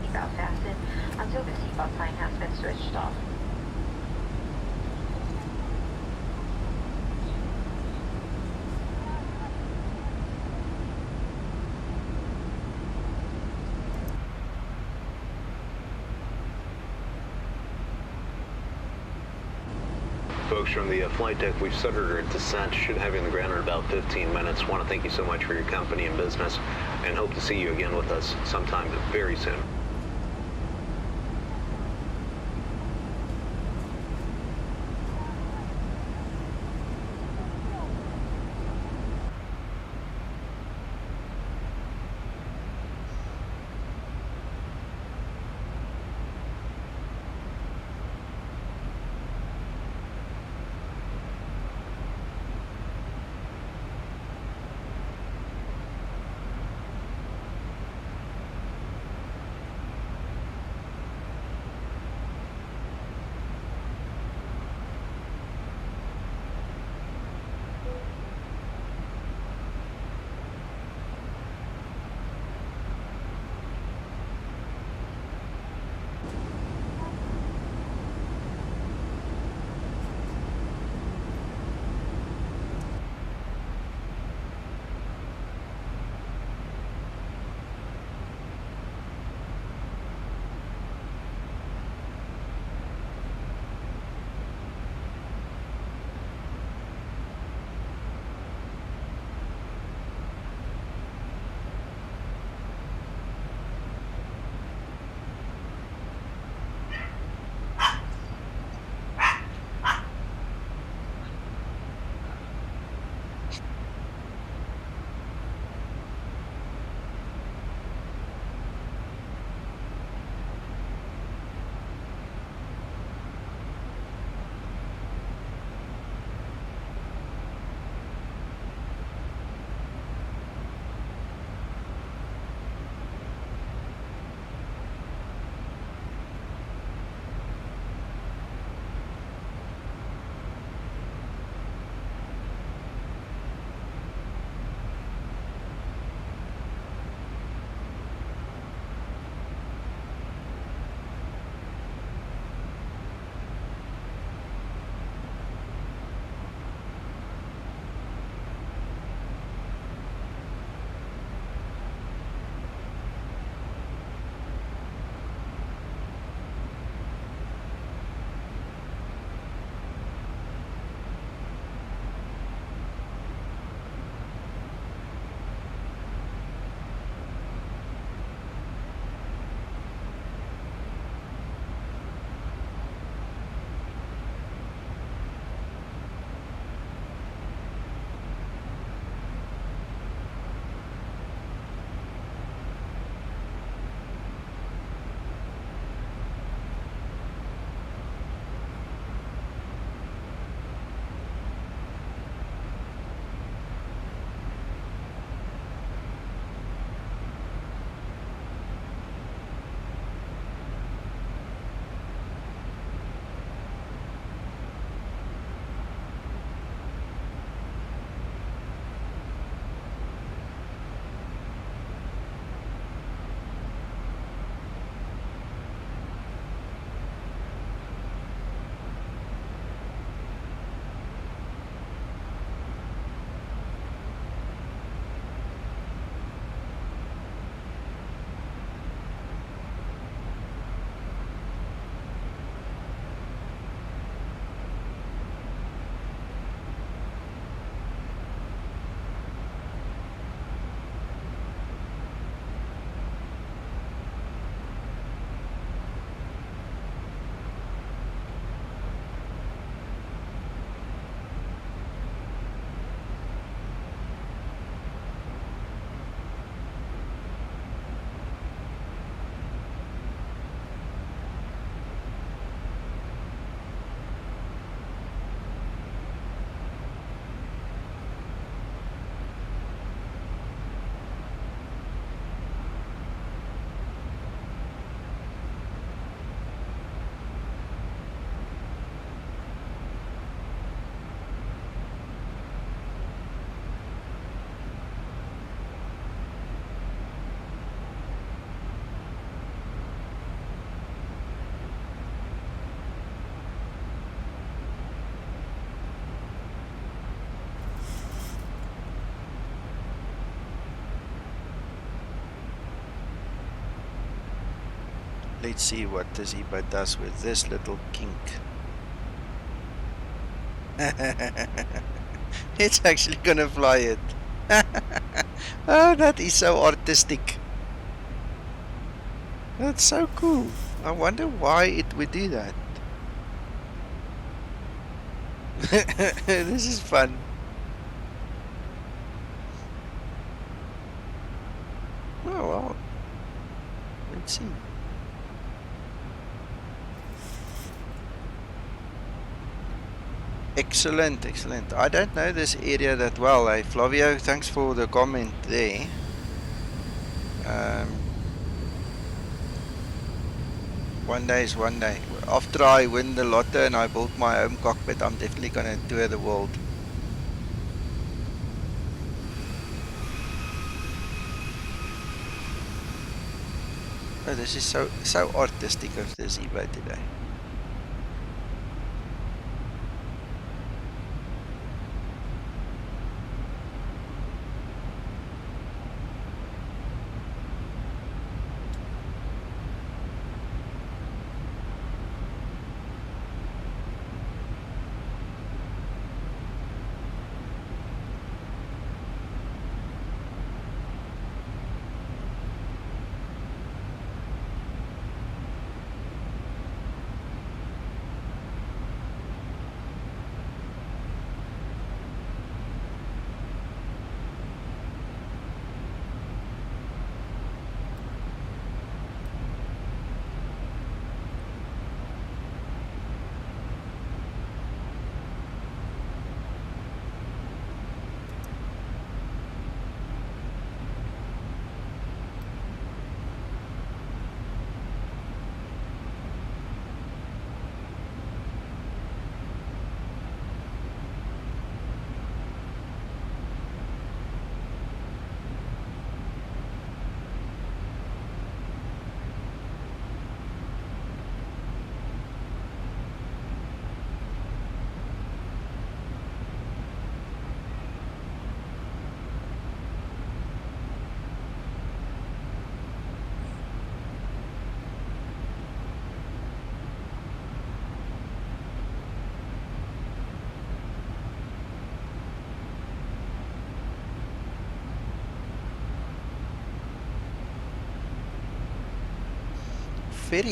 Seatbelt fastened until the seatbelt sign has been switched off. folks from the flight deck. We've started our descent. Should have you on the ground in about 15 minutes. Want to thank you so much for your company and business, and hope to see you again with us sometime very soon. Let's see what the Zibo does with this little kink. It's actually gonna fly it. Oh, that is so artistic. That's so cool. I wonder why it would do that. This is fun. Oh well. Let's see. Excellent, excellent. I don't know this area that well. Hey, Flavio, thanks for the comment there. One day is one day. After I win the lotto and I build my own cockpit, I'm definitely gonna tour the world. Oh, this is so artistic of the Zibo today.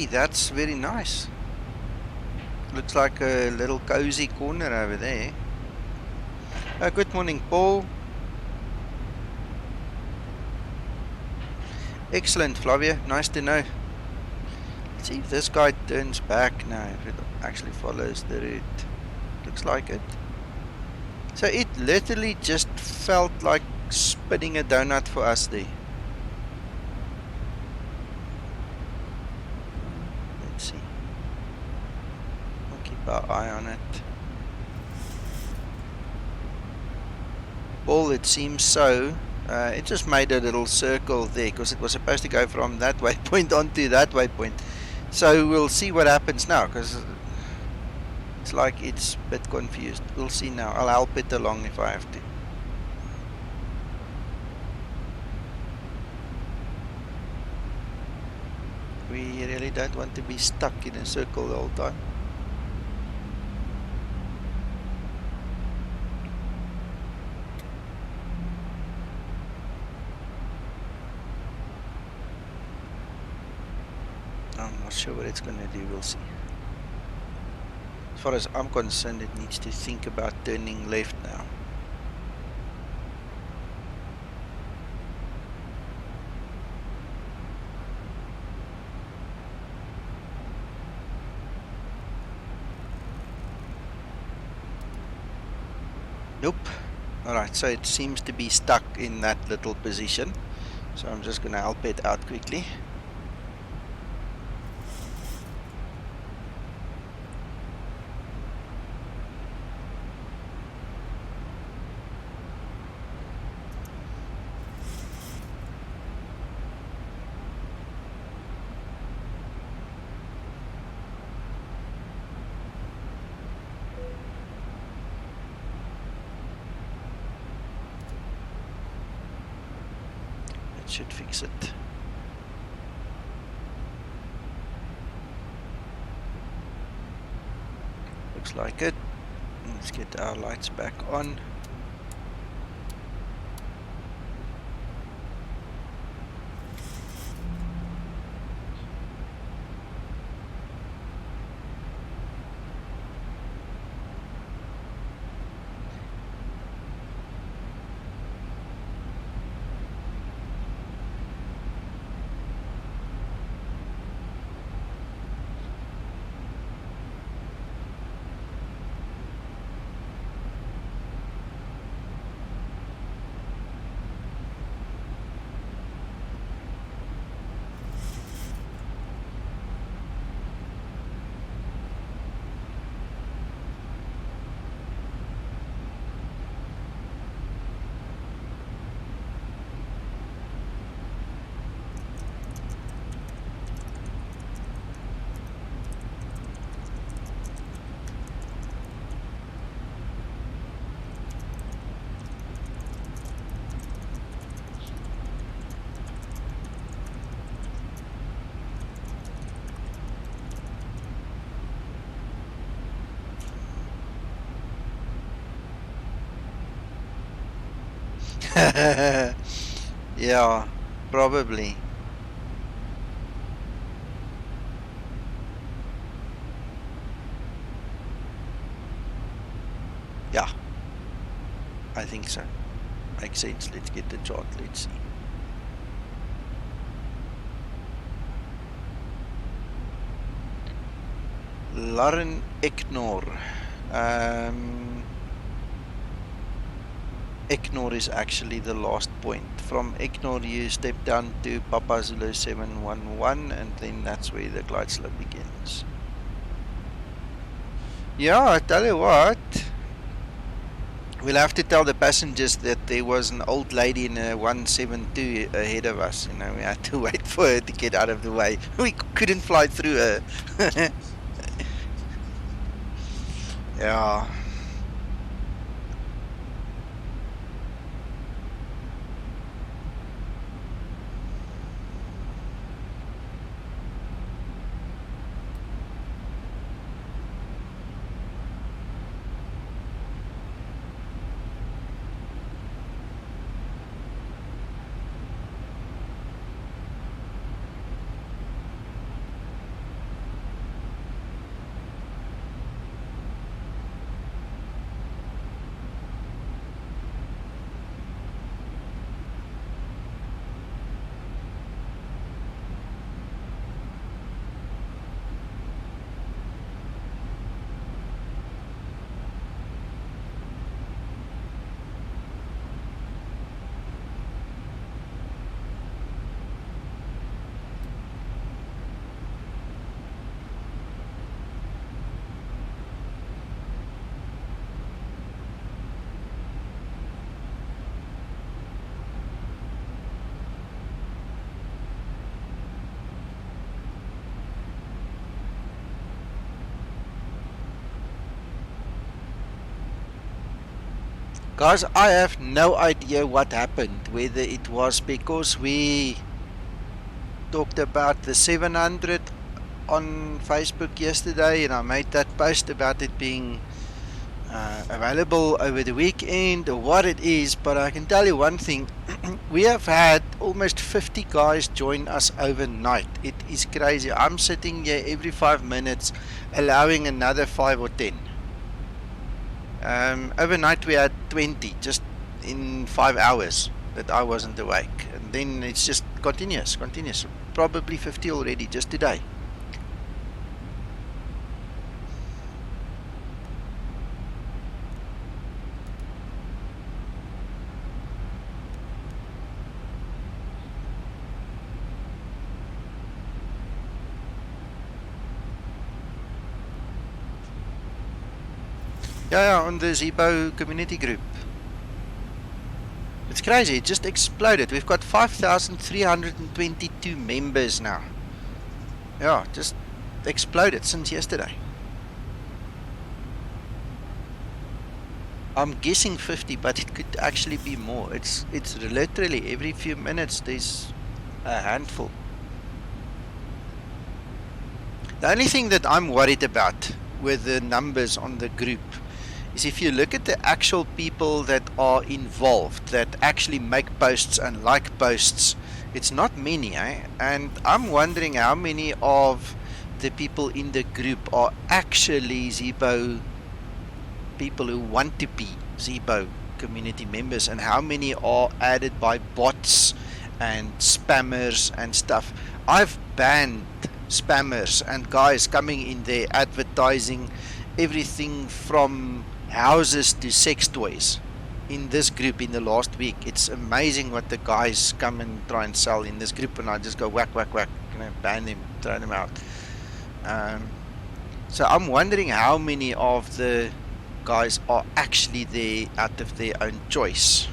That's very nice. Looks like a little cozy corner over there. Good morning, Paul. Excellent, Flavia. Nice to know. Let's see if this guy turns back now, if it actually follows the route. Looks like it. So it literally just felt like spinning a donut for us there. Let's see. We'll keep our eye on it. Paul, it seems so. It just made a little circle there because it was supposed to go from that waypoint onto that waypoint. So we'll see what happens now, because it's like it's a bit confused. We'll see now. I'll help it along if I have to. We really don't want to be stuck in a circle the whole time. I'm not sure what it's going to do, we'll see. As far as I'm concerned, it needs to think about turning left now. Nope. Alright, so it seems to be stuck in that little position. So I'm just going to help it out quickly. Should fix it. Looks like it. Let's get our lights back on. Yeah, probably. Yeah, I think so. Makes sense. Let's get the chart. Let's see. Lauren Eknor. Eknor is actually the last point. From Eknor you step down to Papa Zulu 711 and then that's where the glide slope begins. Yeah, I tell you what. We'll have to tell the passengers that there was an old lady in a 172 ahead of us. You know, we had to wait for her to get out of the way. We couldn't fly through her. Yeah. Guys, I have no idea what happened, whether it was because we talked about the 700 on Facebook yesterday and I made that post about it being available over the weekend or what it is, but I can tell you one thing. We have had almost 50 guys join us overnight. It is crazy. I'm sitting here every 5 minutes allowing another 5 or 10. Overnight we had 20 just in 5 hours that I wasn't awake, and then it's just continuous, probably 50 already just today. Yeah, on the Zibo community group. It's crazy, it just exploded. We've got 5,322 members now. Yeah, just exploded since yesterday. I'm guessing 50, but it could actually be more. It's literally every few minutes there's a handful. The only thing that I'm worried about with the numbers on the group is if you look at the actual people that are involved, that actually make posts and like posts, it's not many, eh? And I'm wondering how many of the people in the group are actually Zibo people who want to be Zibo community members, and how many are added by bots and spammers and stuff. I've banned spammers and guys coming in there advertising everything from houses to sex toys in this group in the last week. It's amazing what the guys come and try and sell in this group, and I just go whack, whack, whack, ban them, throw them out. So I'm wondering how many of the guys are actually there out of their own choice.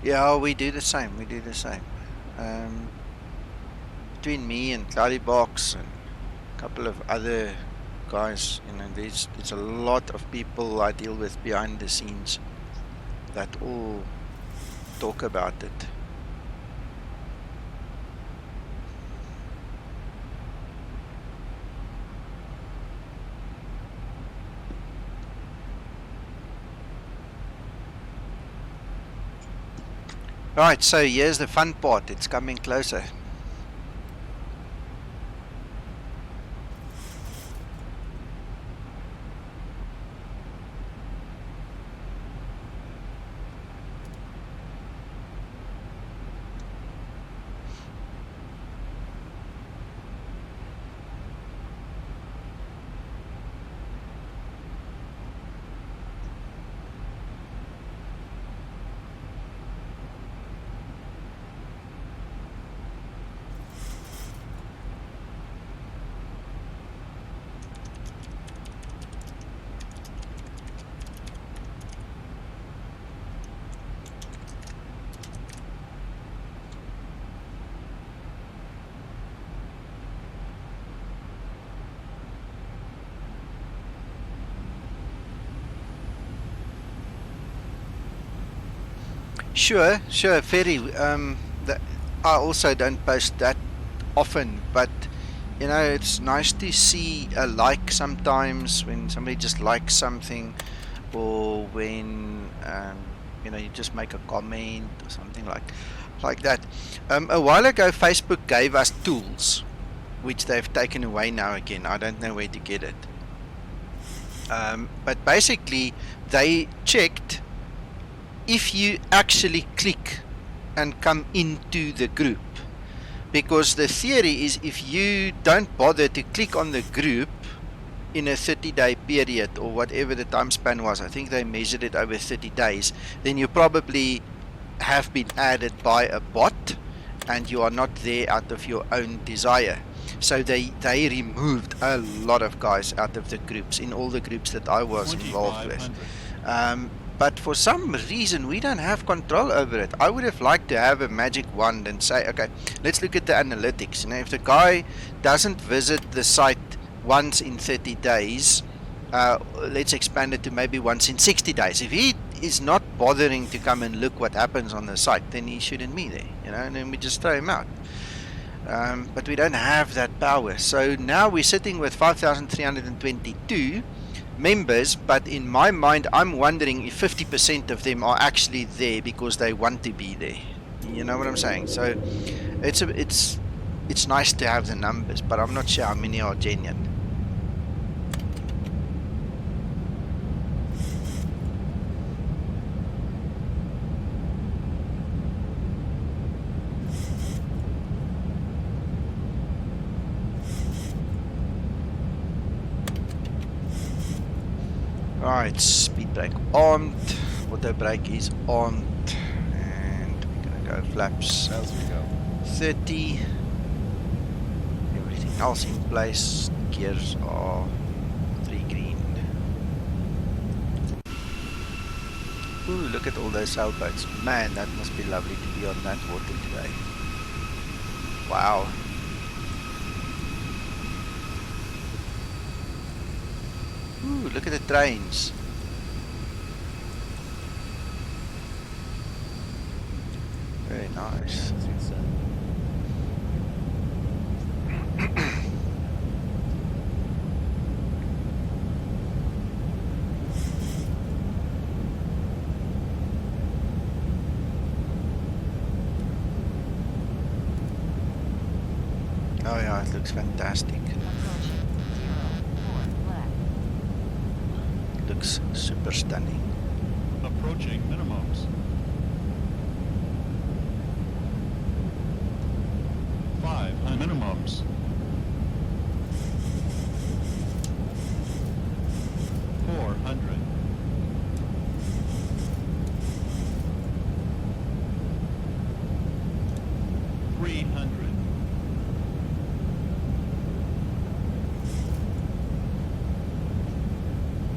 Yeah, we do the same. Between me and Cloudybox and a couple of other guys, there's a lot of people I deal with behind the scenes that all talk about it. Right, so here's the fun part. It's coming closer. Sure, Ferry. I also don't post that often, but it's nice to see a like sometimes when somebody just likes something, or when you just make a comment or something like that. A while ago, Facebook gave us tools, which they've taken away now again. I don't know where to get it. But basically, they checked if you actually click and come into the group, because the theory is if you don't bother to click on the group in a 30-day period or whatever the time span was, I think they measured it over 30 days, then you probably have been added by a bot and you are not there out of your own desire. So they removed a lot of guys out of the groups, in all the groups that I was involved with. But for some reason, we don't have control over it. I would have liked to have a magic wand and say, okay, let's look at the analytics. If the guy doesn't visit the site once in 30 days, let's expand it to maybe once in 60 days. If he is not bothering to come and look what happens on the site, then he shouldn't be there, and then we just throw him out. But we don't have that power. So now we're sitting with 5,322 members, but in my mind, I'm wondering if 50% of them are actually there because they want to be there. You know what I'm saying? So it's nice to have the numbers, but I'm not sure how many are genuine. Alright, speed brake on, auto brake is on, and we're gonna go flaps As we go. 30, everything else in place, gears are 3 green. Ooh, look at all those sailboats, man, that must be lovely to be on that water today. Wow. Ooh, look at the trains. Very nice. Oh yeah, it looks fantastic. Approaching 0, 4 left. Looks super stunning. Approaching minimums. 500 minimums. 400. 300.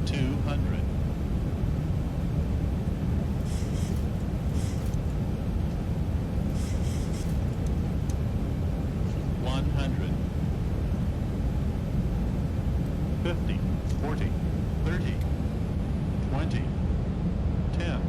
200. 100. 50, 40, 30, 20, 10.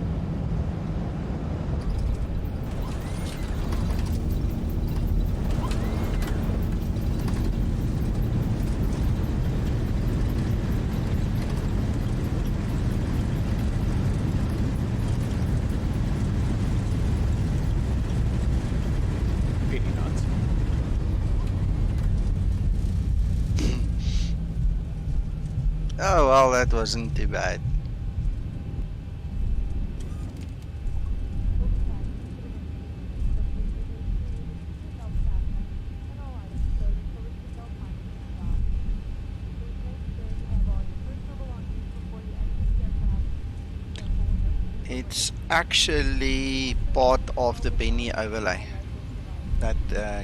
Oh well, that wasn't too bad. It's actually part of the Benny overlay that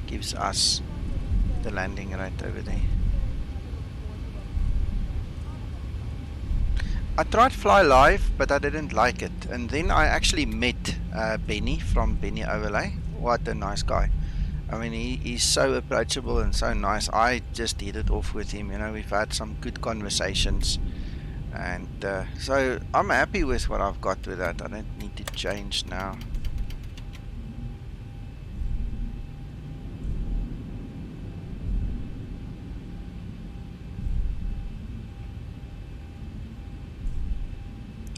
gives us the landing right over there. I tried Fly Live, but I didn't like it. And then I actually met Benny from Benny Overlay. What a nice guy. I mean, he's so approachable and so nice. I just hit it off with him. You know, we've had some good conversations. And so I'm happy with what I've got with that. I don't need to change now.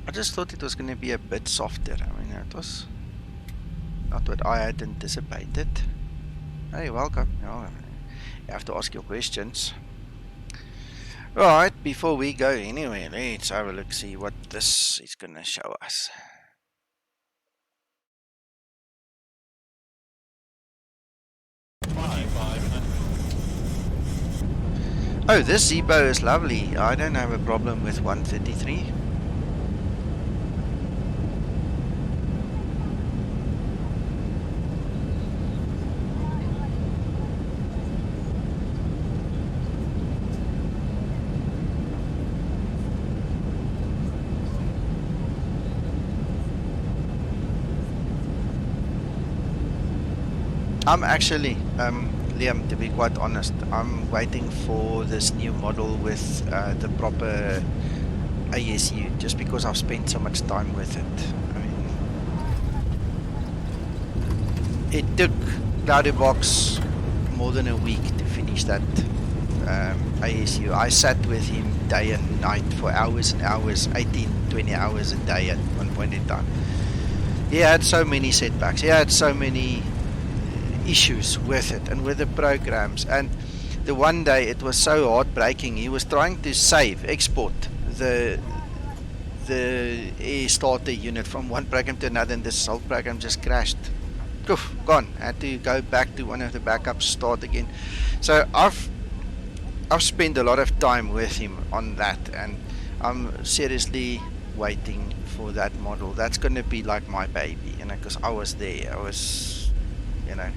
I just thought it was going to be a bit softer. I mean, it was not what I had anticipated. Hey, welcome. You have to ask your questions. Right, before we go anywhere, let's have a look, see what this is going to show us. Oh, this Zibo is lovely. I don't have a problem with 133. I'm actually, Liam, to be quite honest, I'm waiting for this new model with the proper ASU, just because I've spent so much time with it. I mean, it took Cloudybox more than a week to finish that ASU. I sat with him day and night for hours and hours, 18, 20 hours a day at one point in time. He had so many setbacks, he had so many issues with it and with the programs, and the one day it was so heartbreaking. He was trying to export the air starter unit from one program to another, and this whole program just crashed. Oof, gone. Had to go back to one of the backups, start again. So I've spent a lot of time with him on that, and I'm seriously waiting for that model. That's going to be like my baby, you know, because I was there. I was, you know,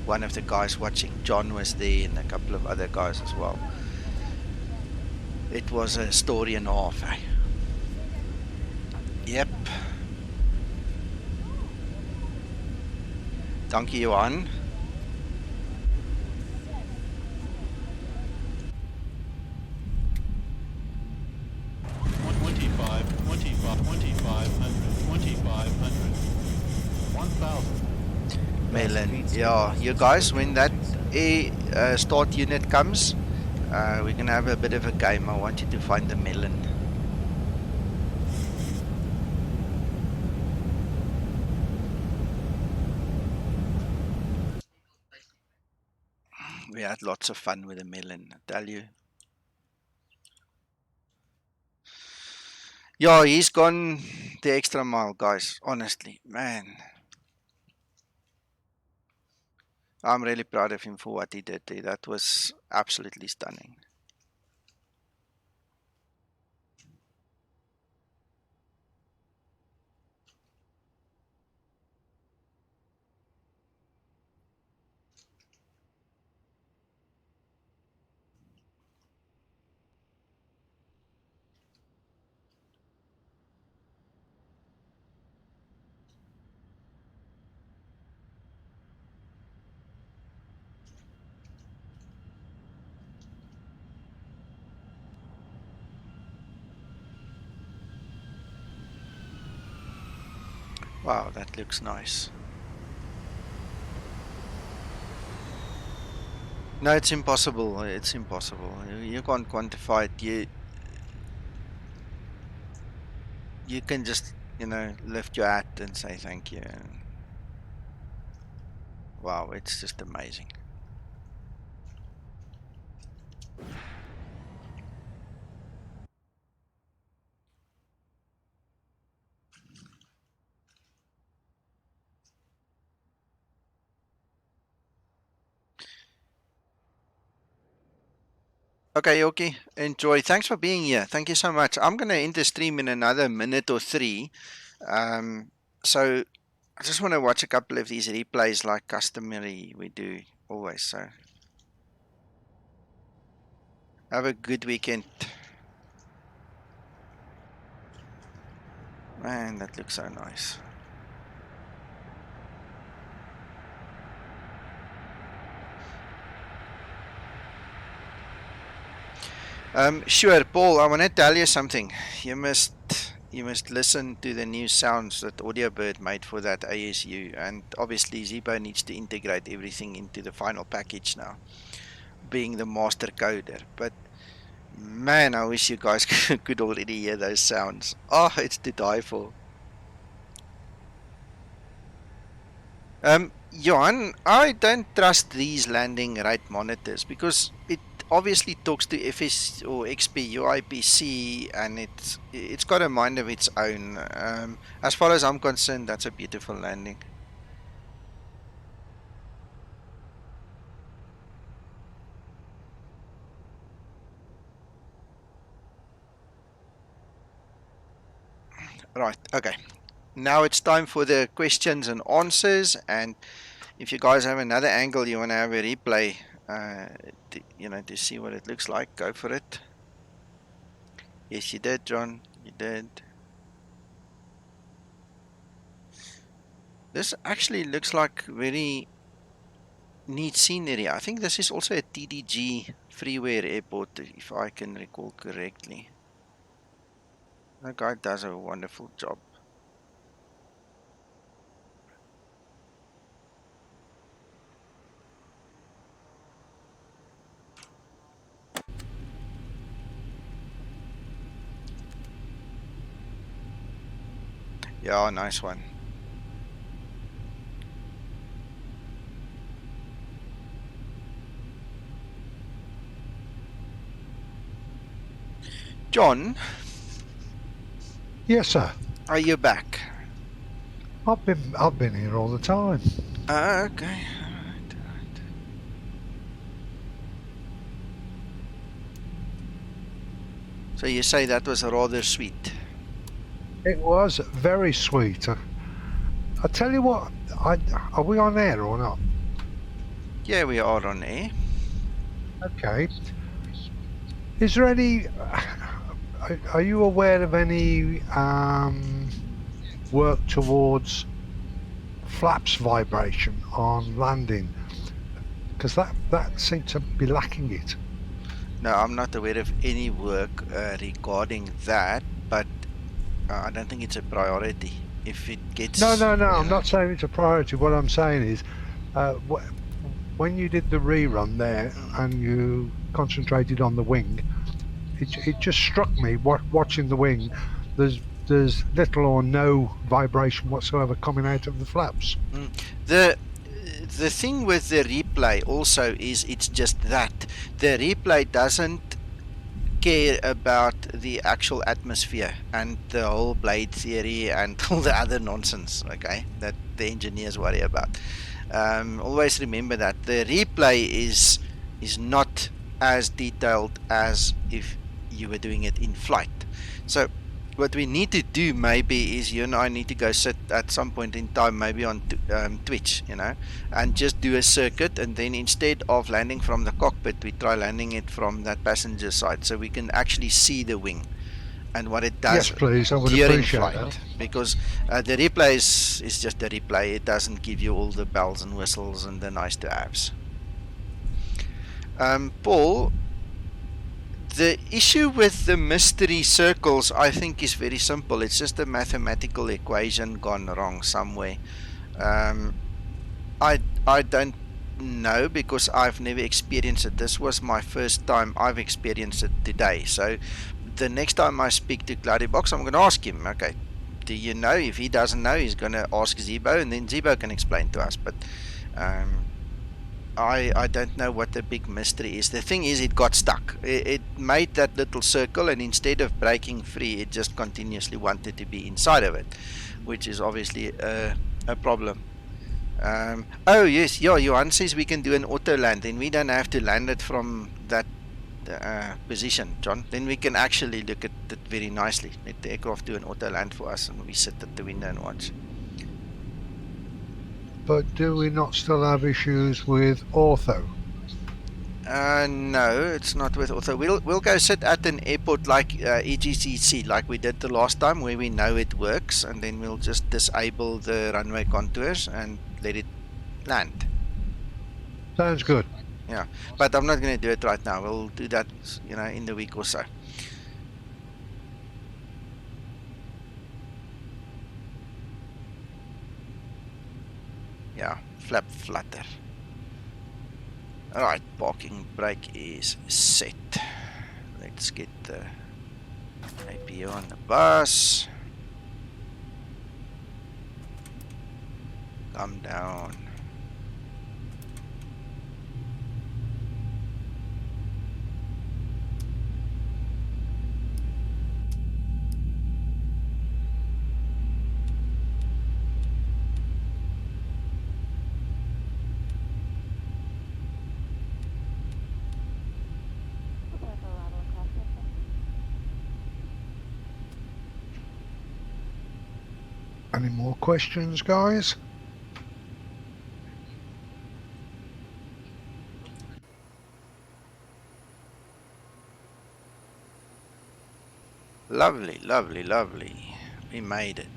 one of the guys watching. John was there and a couple of other guys as well. It was a story and a half, eh? Yep. Dankie Johan. 6,000. Melon. Yeah, you guys, when that start unit comes, we're gonna have a bit of a game. I want you to find the melon. We had lots of fun with the melon, I tell you. Yeah, he's gone the extra mile, guys. Honestly, man. I'm really proud of him for what he did there. That was absolutely stunning. Wow, that looks nice. No, it's impossible. It's impossible. You can't quantify it. You can just, you know, lift your hat and say thank you. And wow, it's just amazing. Okay, Yoki, enjoy. Thanks for being here. Thank you so much. I'm going to end the stream in another minute or three. So I just want to watch a couple of these replays like customary we do always. So have a good weekend. Man, that looks so nice. Sure, Paul, I want to tell you something. You must listen to the new sounds that AudioBird made for that ASU, and obviously Zibo needs to integrate everything into the final package now, being the master coder. But man, I wish you guys could already hear those sounds. Oh, it's to die for. Johan, I don't trust these landing rate monitors because it obviously talks to FS or XP UIPC, and it's got a mind of its own. As far as I'm concerned, that's a beautiful landing. Right, okay. Now it's time for the questions and answers, and if you guys have another angle you want to have a replay, to see what it looks like, go for it. Yes, you did, John. You did. This actually looks like very neat scenery. I think this is also a TDG freeware airport, if I can recall correctly. That guy does a wonderful job. Yeah, nice one. John? Yes, sir. Are you back? I've been here all the time. Okay. Alright. So you say that was rather sweet? It was very sweet. I tell you what, are we on air or not? Yeah, we are on air. Okay. Is there any... Are you aware of any work towards flaps vibration on landing? Because that seemed to be lacking it. No, I'm not aware of any work regarding that, but I don't think it's a priority. if it gets... No, you I'm know. not saying it's a priority. What I'm saying is, when you did the rerun there and you concentrated on the wing, it just struck me watching the wing. There's little or no vibration whatsoever coming out of the flaps. The thing with the replay also is it's just that the replay doesn't care about the actual atmosphere and the whole blade theory and all the other nonsense, okay, that the engineers worry about. Always remember that the replay is not as detailed as if you were doing it in flight. So what we need to do maybe is you and I need to go sit at some point in time maybe on Twitch, you know, and just do a circuit, and then instead of landing from the cockpit, we try landing it from that passenger side so we can actually see the wing and what it does Yes, please. I would during appreciate flight, that. because the replay is just a replay. It doesn't give you all the bells and whistles and the nice to haves. Paul, the issue with the mystery circles, I think, is very simple. It's just a mathematical equation gone wrong somewhere. I don't know, because I've never experienced it. This was my first time I've experienced it today. So the next time I speak to Cloudybox, I'm going to ask him, okay, do you know? If he doesn't know, he's going to ask Zibo, and then Zibo can explain to us. But I don't know what the big mystery is. The thing is, it got stuck. It made that little circle, and instead of breaking free, it just continuously wanted to be inside of it, which is obviously a problem. Oh yes, yeah, Johan says we can do an auto land, then we don't have to land it from that position, John. Then we can actually look at it very nicely. Let the aircraft do an auto land for us, and we sit at the window and watch. But do we not still have issues with ortho? No, it's not with ortho. We'll go sit at an airport like EGCC, like we did the last time, where we know it works, and then we'll just disable the runway contours and let it land. Sounds good. Yeah, but I'm not going to do it right now. We'll do that, you know, in the week or so. Yeah, flap flutter. Alright, parking brake is set. Let's get the APO on the bus. Come down. Any more questions, guys? Lovely, lovely, lovely. We made it.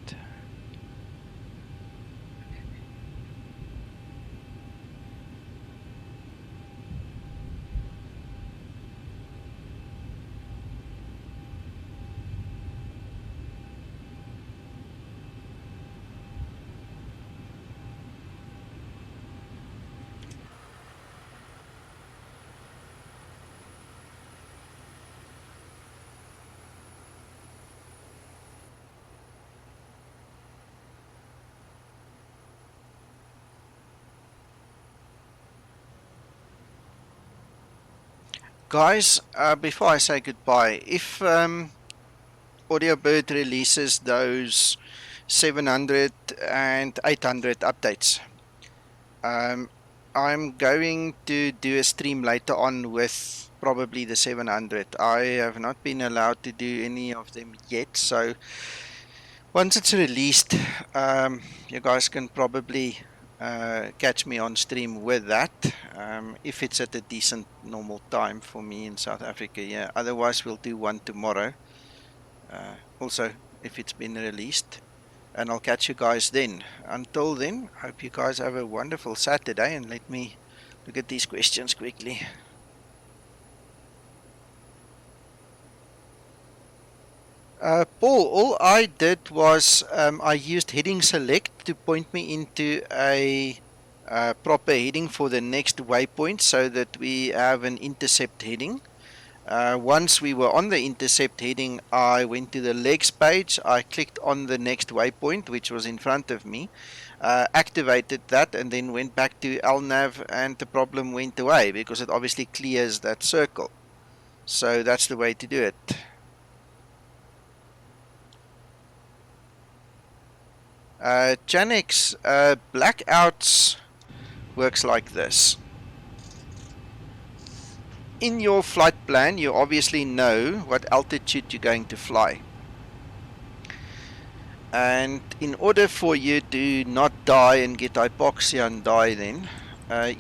Guys, before I say goodbye, if AudioBird releases those 700 and 800 updates, I'm going to do a stream later on with probably the 700. I have not been allowed to do any of them yet, so once it's released, you guys can probably catch me on stream with that, if it's at a decent normal time for me in South Africa. Yeah, otherwise we'll do one tomorrow, also if it's been released, and I'll catch you guys then. Until then, hope you guys have a wonderful Saturday, and let me look at these questions quickly. Paul, all I did was I used heading select to point me into a proper heading for the next waypoint so that we have an intercept heading. Once we were on the intercept heading, I went to the legs page, I clicked on the next waypoint, which was in front of me, activated that, and then went back to LNAV, and the problem went away because it obviously clears that circle. So that's the way to do it. Janix, blackouts works like this. In your flight plan, you obviously know what altitude you're going to fly. And in order for you to not die and get hypoxia and die then,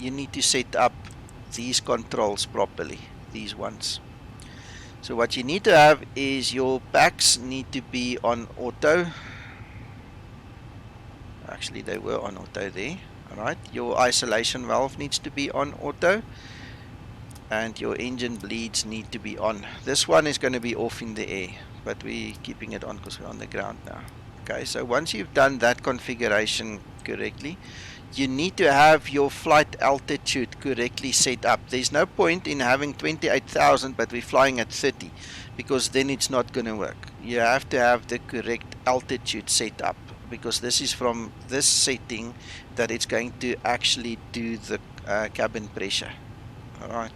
you need to set up these controls properly, these ones. So what you need to have is your packs need to be on auto. Actually, they were on auto there. Alright, your isolation valve needs to be on auto. And your engine bleeds need to be on. This one is going to be off in the air, but we're keeping it on because we're on the ground now. Okay, so once you've done that configuration correctly, you need to have your flight altitude correctly set up. There's no point in having 28,000 but we're flying at 30, because then it's not going to work. You have to have the correct altitude set up, because this is from this setting that it's going to actually do the cabin pressure. Alright.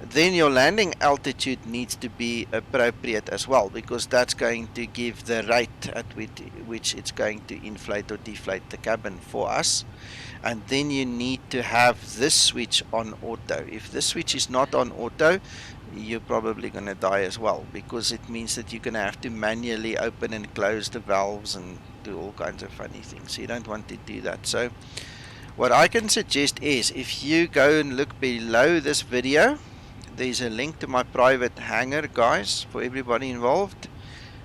Then your landing altitude needs to be appropriate as well, because that's going to give the rate at which it's going to inflate or deflate the cabin for us. And then you need to have this switch on auto. If this switch is not on auto, you're probably going to die as well, because it means that you're going to have to manually open and close the valves and do all kinds of funny things. So you don't want to do that. So what I can suggest is, if you go and look below this video, there's a link to my private hangar, guys, for everybody involved.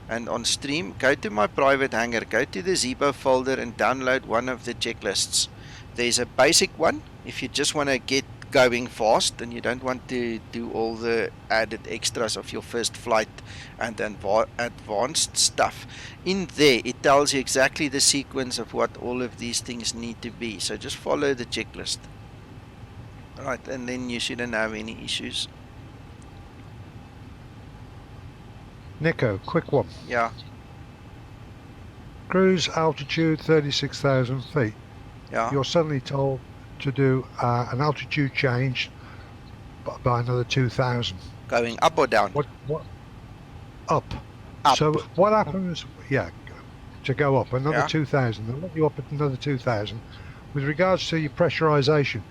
And on stream, go to my private hangar, go to the Zibo folder and download one of the checklists. There's a basic one if you just want to get going fast and you don't want to do all the added extras of your first flight and advanced stuff. In there it tells you exactly the sequence of what all of these things need to be, so just follow the checklist. Alright, and then you shouldn't have any issues. Nico, quick one. Yeah. Cruise altitude 36,000 feet. Yeah. You're suddenly told to do an altitude change by another 2,000. Going up or down? What? Up. Up. So what happens? Yeah, to go up another 2,000. They'll let you up at another 2,000. With regards to your pressurization,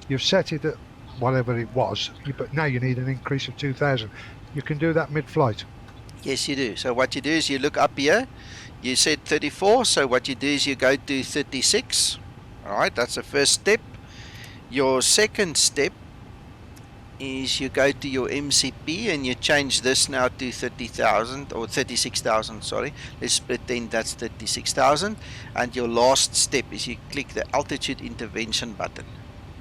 you've set it at whatever it was, but now you need an increase of 2,000. You can do that mid-flight. Yes, you do. So what you do is you look up here. You said 34. So what you do is you go to 36. Alright, that's the first step. Your second step is you go to your MCP and you change this now to 30,000 or 36,000, sorry. Let's pretend that's 36,000. And your last step is you click the altitude intervention button.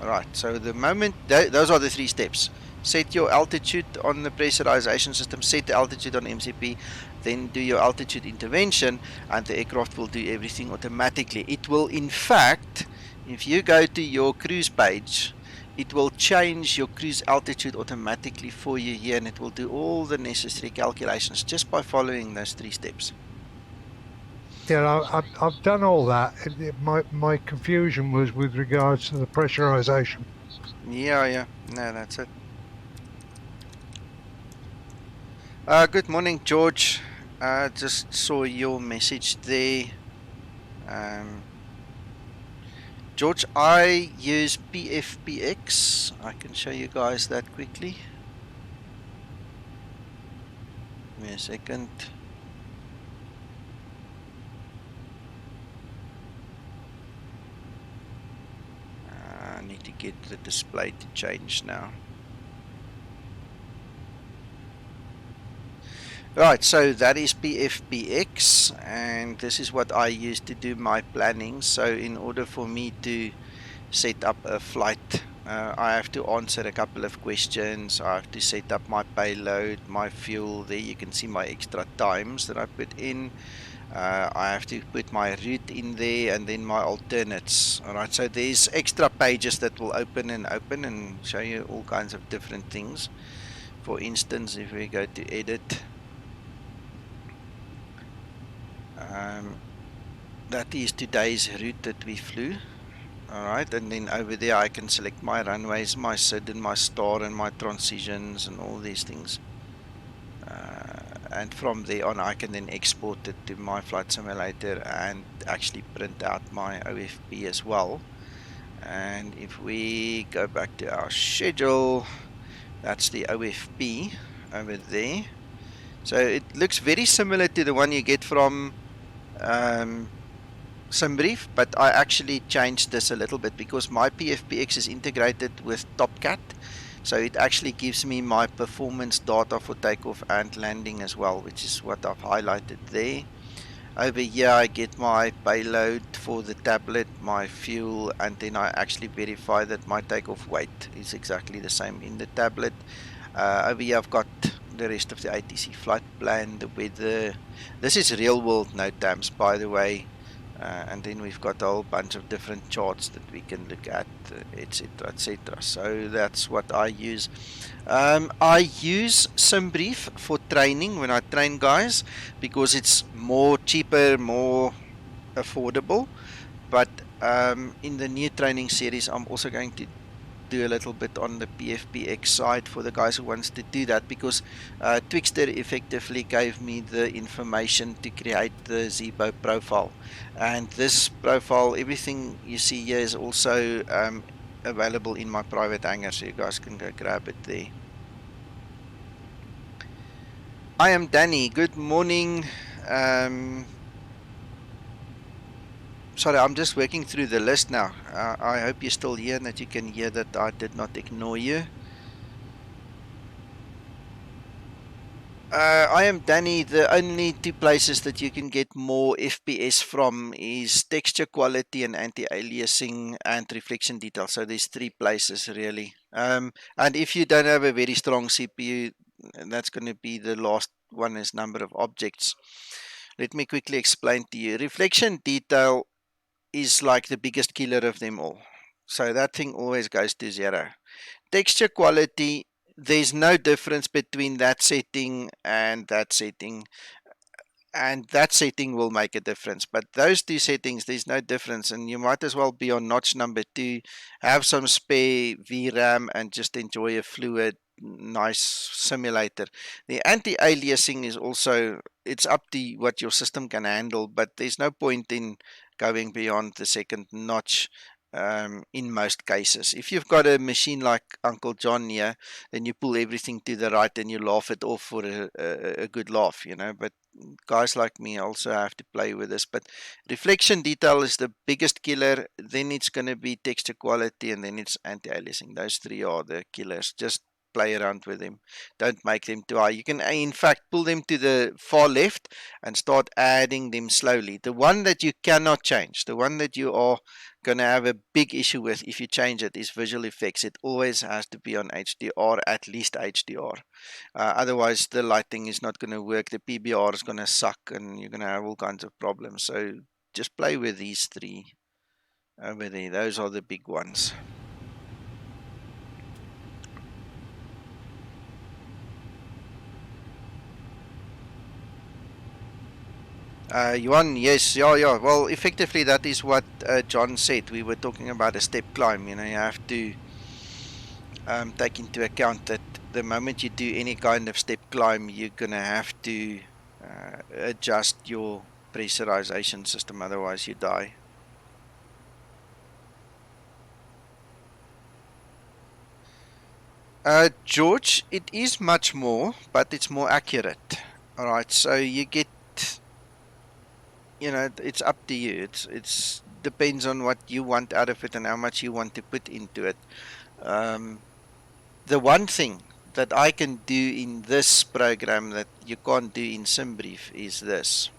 Alright, so the moment, those are the three steps. Set your altitude on the pressurization system, set the altitude on MCP, then do your altitude intervention, and the aircraft will do everything automatically. It will, in fact, if you go to your cruise page, it will change your cruise altitude automatically for you here, and it will do all the necessary calculations just by following those three steps. Yeah, I've done all that. My confusion was with regards to the pressurization. Yeah, no, that's it. Good morning, George. Just saw your message there. George, I use PFPX. I can show you guys that quickly. Give me a second. I need to get the display to change now. Right, so that is PFPX, and this is what I use to do my planning. So in order for me to set up a flight I have to answer a couple of questions. I have to set up my payload, my fuel. There you can see my extra times that I put in. I have to put my route in there and then my alternates. Alright, so there's extra pages that will open and show you all kinds of different things. For instance, if we go to edit, that is today's route that we flew. Alright, and then over there I can select my runways, my SID and my star and my transitions and all these things. And from there on I can then export it to my flight simulator and actually print out my OFP as well. And if we go back to our schedule, that's the OFP over there. So it looks very similar to the one you get from SimBrief, but I actually changed this a little bit because my PFPX is integrated with TopCat, so it actually gives me my performance data for takeoff and landing as well, which is what I've highlighted there. Over here I get my payload for the tablet, my fuel, and then I actually verify that my takeoff weight is exactly the same in the tablet. Over here I've got the rest of the ATC flight plan, the weather. This is real world NOTAMs, by the way. And then we've got a whole bunch of different charts that we can look at, etc, etc. So that's what I use. I use SimBrief for training when I train guys because it's more cheaper, more affordable. But in the new training series I'm also going to do a little bit on the PFPX side for the guys who wants to do that, because Twixtor effectively gave me the information to create the Zibo profile, and this profile, everything you see here is also available in my private hangar, so you guys can go grab it there. I am Danny, good morning. Sorry, I'm just working through the list now. I hope you're still here and that you can hear that I did not ignore you. I am Danny. The only two places that you can get more FPS from is texture quality and anti-aliasing and reflection detail. So there's three places really. And if you don't have a very strong CPU, that's going to be the last one, is number of objects. Let me quickly explain to you. Reflection detail is like the biggest killer of them all. So that thing always goes to 0. Texture quality, there's no difference between that setting and that setting, and that setting will make a difference, but those two settings there's no difference, and you might as well be on notch number 2, have some spare VRAM and just enjoy a fluid nice simulator. The anti-aliasing is also, it's up to what your system can handle, but there's no point in going beyond the second notch in most cases. If you've got a machine like Uncle John here, then you pull everything to the right and you laugh it off for a good laugh, you know. But guys like me also have to play with this. But reflection detail is the biggest killer, then it's going to be texture quality, and then it's anti-aliasing. Those three are the killers. Just play around with them, don't make them too high. You can in fact pull them to the far left and start adding them slowly. The one that you cannot change, the one that you are going to have a big issue with if you change it, is visual effects. It always has to be on HDR, at least HDR. Otherwise the lighting is not going to work, the PBR is going to suck, and you're going to have all kinds of problems. So just play with these three over there. Those are the big ones. Yuan, yes, yeah. Well, effectively, that is what John said. We were talking about a step climb. You know, you have to take into account that the moment you do any kind of step climb, you're gonna have to adjust your pressurization system. Otherwise, you die. George, it is much more, but it's more accurate. All right, so you get, you know, it's up to you. It's depends on what you want out of it and how much you want to put into it. The one thing that I can do in this program that you can't do in SimBrief is this.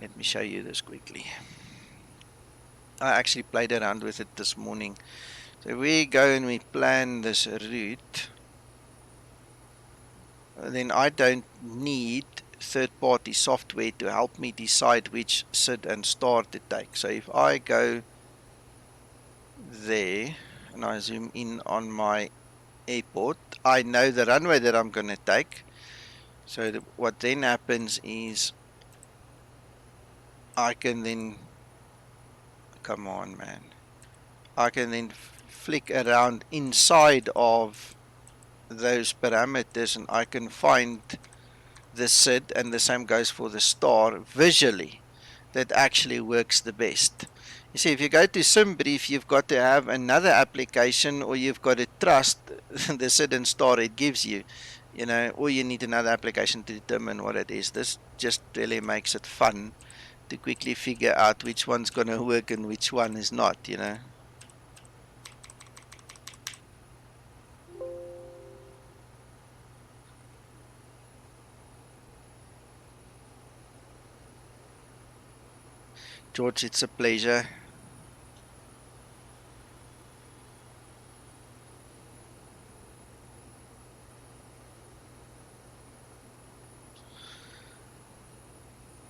Let me show you this quickly. I actually played around with it this morning. So we go and we plan this route, then I don't need third-party software to help me decide which SID and star to take. So if I go there and I zoom in on my airport, I know the runway that I'm going to take. So what then happens is I can then, come on man, I can then flick around inside of those parameters and I can find the SID, and the same goes for the star visually, that actually works the best. You see, if you go to SimBrief, you've got to have another application, or you've got to trust the SID and star it gives you, you know, or you need another application to determine what it is. This just really makes it fun to quickly figure out which one's going to work and which one is not, you know. George, it's a pleasure.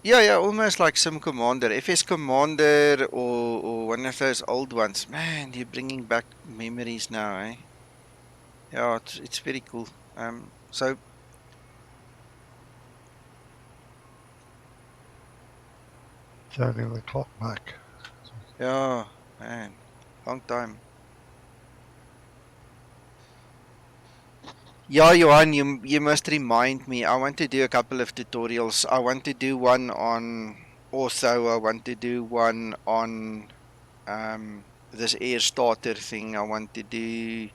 Yeah, almost like Sim Commander, FS Commander, or one of those old ones. Man, you're bringing back memories now, eh? Yeah, it's very cool. So Turning the clock back. yeah, man, long time. Yeah, Johan, you must remind me. I want to do a couple of tutorials. I want to do one on Ortho. I want to do one on this air starter thing. I want to do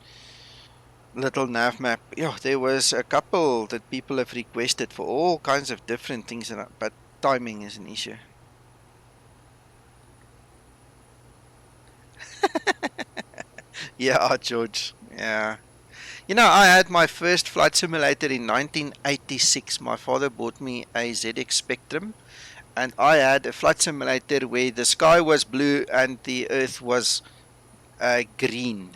little nav map. Yeah, there was a couple that people have requested for all kinds of different things, but timing is an issue. Yeah, George. Yeah. You know, I had my first flight simulator in 1986. My father bought me a ZX Spectrum, and I had a flight simulator where the sky was blue and the earth was green.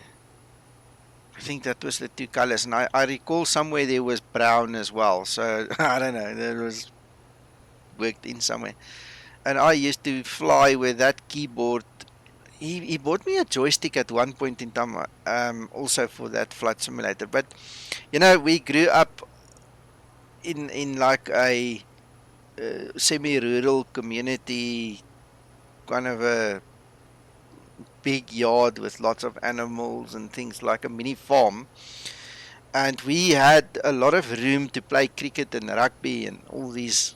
I think that was the two colors, and I recall somewhere there was brown as well. So I don't know, that was worked in somewhere. And I used to fly with that keyboard. He bought me a joystick at one point in time, also for that flight simulator. But you know, we grew up in like a semi-rural community, kind of a big yard with lots of animals and things, like a mini farm. And we had a lot of room to play cricket and rugby and all these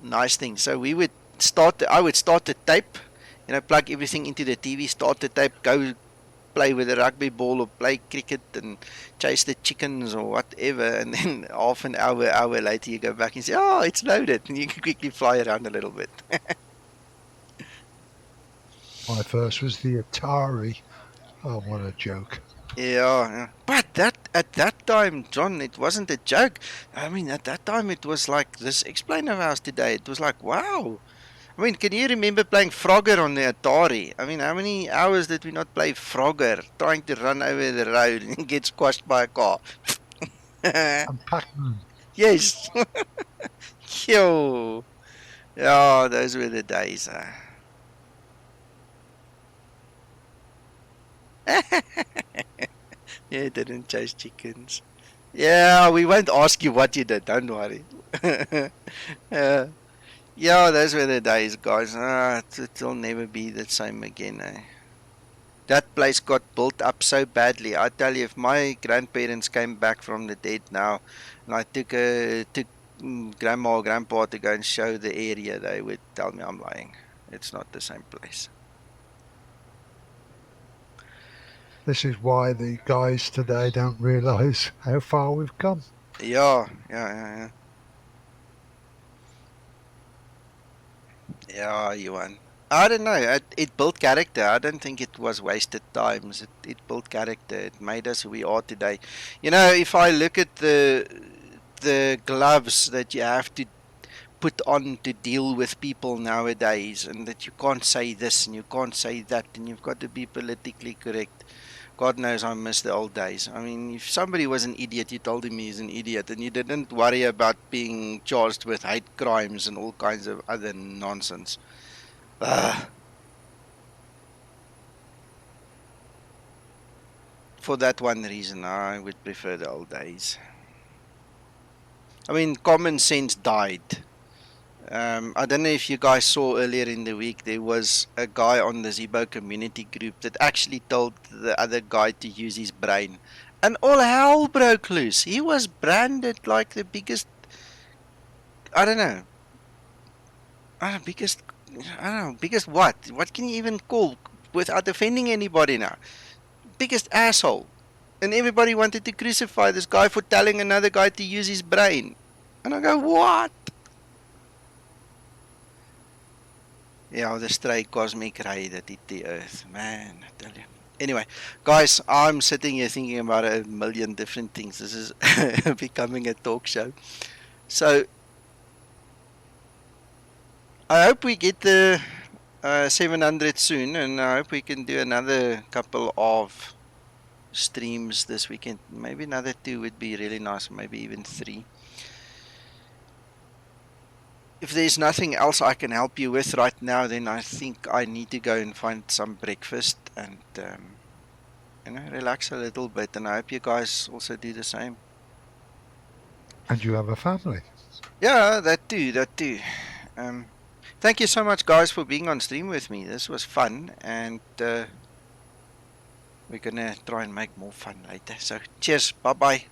nice things. So I would start the tape, you know, plug everything into the TV, start the tape, go play with a rugby ball or play cricket and chase the chickens or whatever. And then half an hour later, you go back and say, oh, it's loaded. And you can quickly fly around a little bit. My first was the Atari. Oh, what a joke. Yeah, but at that time, John, it wasn't a joke. I mean, at that time, it was like this explainer of ours today. It was like, wow. I mean, can you remember playing Frogger on the Atari? I mean, how many hours did we not play Frogger, trying to run over the road and get squashed by a car? And Pac-Man. Yes. Yo. Yeah, those were the days. Yeah, didn't chase chickens. Yeah, we won't ask you what you did, don't worry. Yeah, those were the days, guys. It'll never be the same again, eh? That place got built up so badly. I tell you, if my grandparents came back from the dead now, and I took grandma or grandpa to go and show the area, they would tell me I'm lying. It's not the same place. This is why the guys today don't realise how far we've come. Yeah. Yeah, Johan. I don't know. It built character. I don't think it was wasted times. It built character. It made us who we are today. You know, if I look at the gloves that you have to put on to deal with people nowadays, and that you can't say this and you can't say that, and you've got to be politically correct. God knows I miss the old days. I mean, if somebody was an idiot, you told him he's an idiot, and you didn't worry about being charged with hate crimes and all kinds of other nonsense. For that one reason, I would prefer the old days. I mean, common sense died. I don't know if you guys saw earlier in the week, there was a guy on the Zibo community group that actually told the other guy to use his brain. And all hell broke loose. He was branded like the biggest, I don't know, biggest what? What can you even call without offending anybody now? Biggest asshole. And everybody wanted to crucify this guy for telling another guy to use his brain. And I go, what? Yeah, the stray cosmic ray that hit the earth. Man, I tell you. Anyway, guys, I'm sitting here thinking about a million different things. This is becoming a talk show. So, I hope we get the 700 soon, and I hope we can do another couple of streams this weekend. Maybe another 2 would be really nice, maybe even 3. If there's nothing else I can help you with right now, then I think I need to go and find some breakfast and relax a little bit. And I hope you guys also do the same. And you have a family. Yeah, that too. Thank you so much, guys, for being on stream with me. This was fun, and we're gonna try and make more fun later. So, cheers. Bye bye.